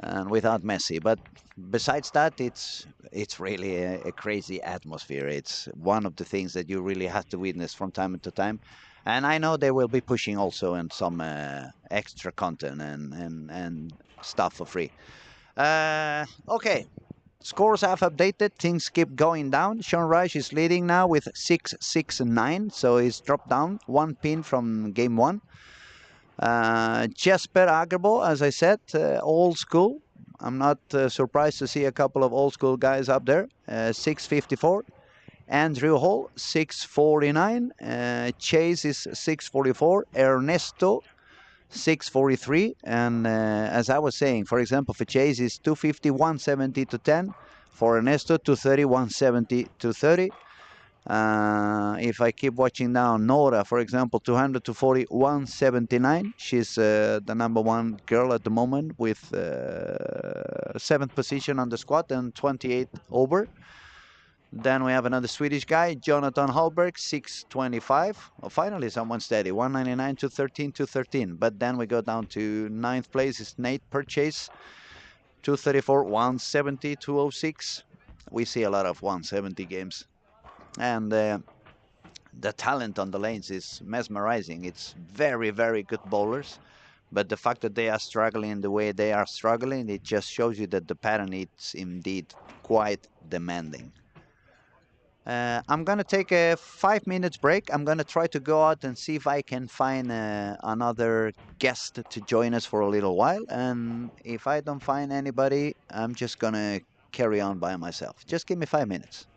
Speaker 2: and without Messi. But besides that, it's really a crazy atmosphere. It's one of the things that you really have to witness from time to time. And I know they will be pushing also in some extra content and stuff for free. Okay, scores have updated. Things keep going down. Sean Reich is leading now with 6-6-9, so he's dropped down 1 pin from game 1. Jesper Agerbo, as I said, old school. I'm not surprised to see a couple of old school guys up there. 654. Andrew Hall, 649. Chase is 644. Ernesto, 643. And as I was saying, for example, for Chase is 250, 170 to 10. For Ernesto, 230, 170 to 30. If I keep watching down, Nora, for example, 200 to 40, 179. She's the #1 girl at the moment with 7th position on the squad and 28 over. Then we have another Swedish guy, Jonathan Hallberg, 625. Well, finally, someone steady, 199 to 13 to 13. But then we go down to 9th place is Nate Purchase, 234, 170, 206. We see a lot of 170 games. And the talent on the lanes is mesmerizing. It's very, very good bowlers. But the fact that they are struggling the way they are struggling, it just shows you that the pattern is indeed quite demanding. I'm going to take a 5 minutes break. I'm going to try to go out and see if I can find another guest to join us for a little while. And if I don't find anybody, I'm just going to carry on by myself. Just give me 5 minutes.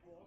Speaker 1: You're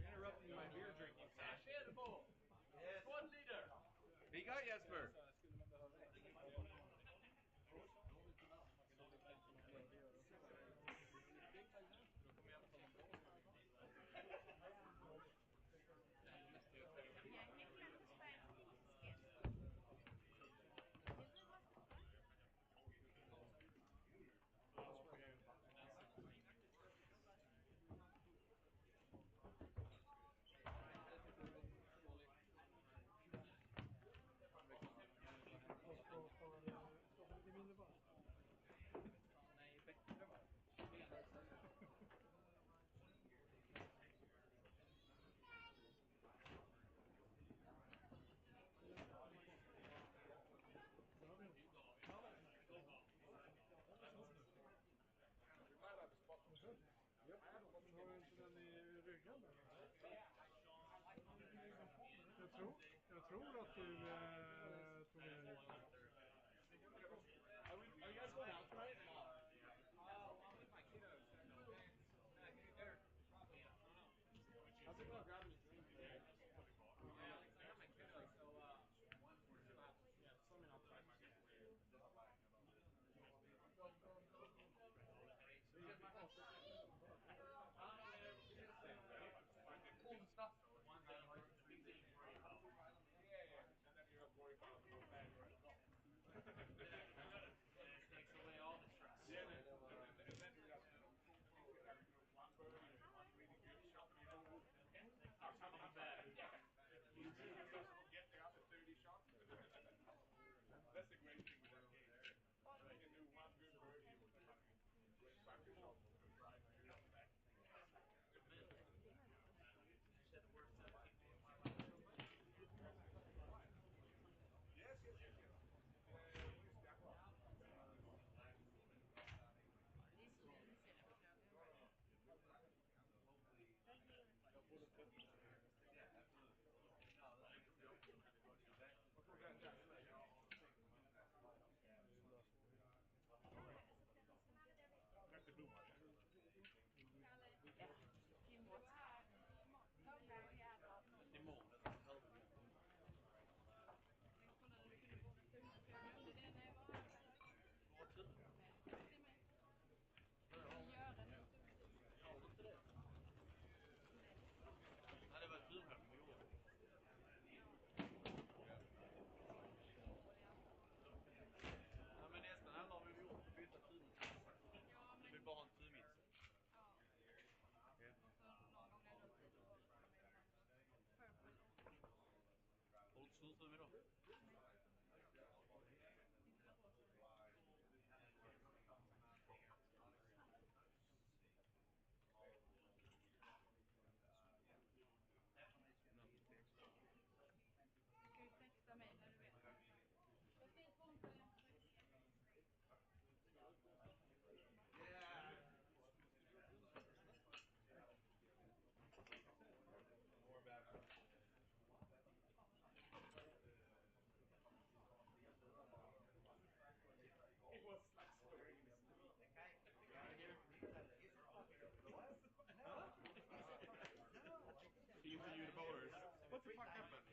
Speaker 1: interrupting my beer drinking session. Squad leader. Vigga Jesper.
Speaker 6: Jag tror att du tog med dig. Are you guys going out tonight? I think I'll grab a drink. Yeah, I got my kiddos, so yeah, just let me know. Onsdag.
Speaker 1: fuck happened?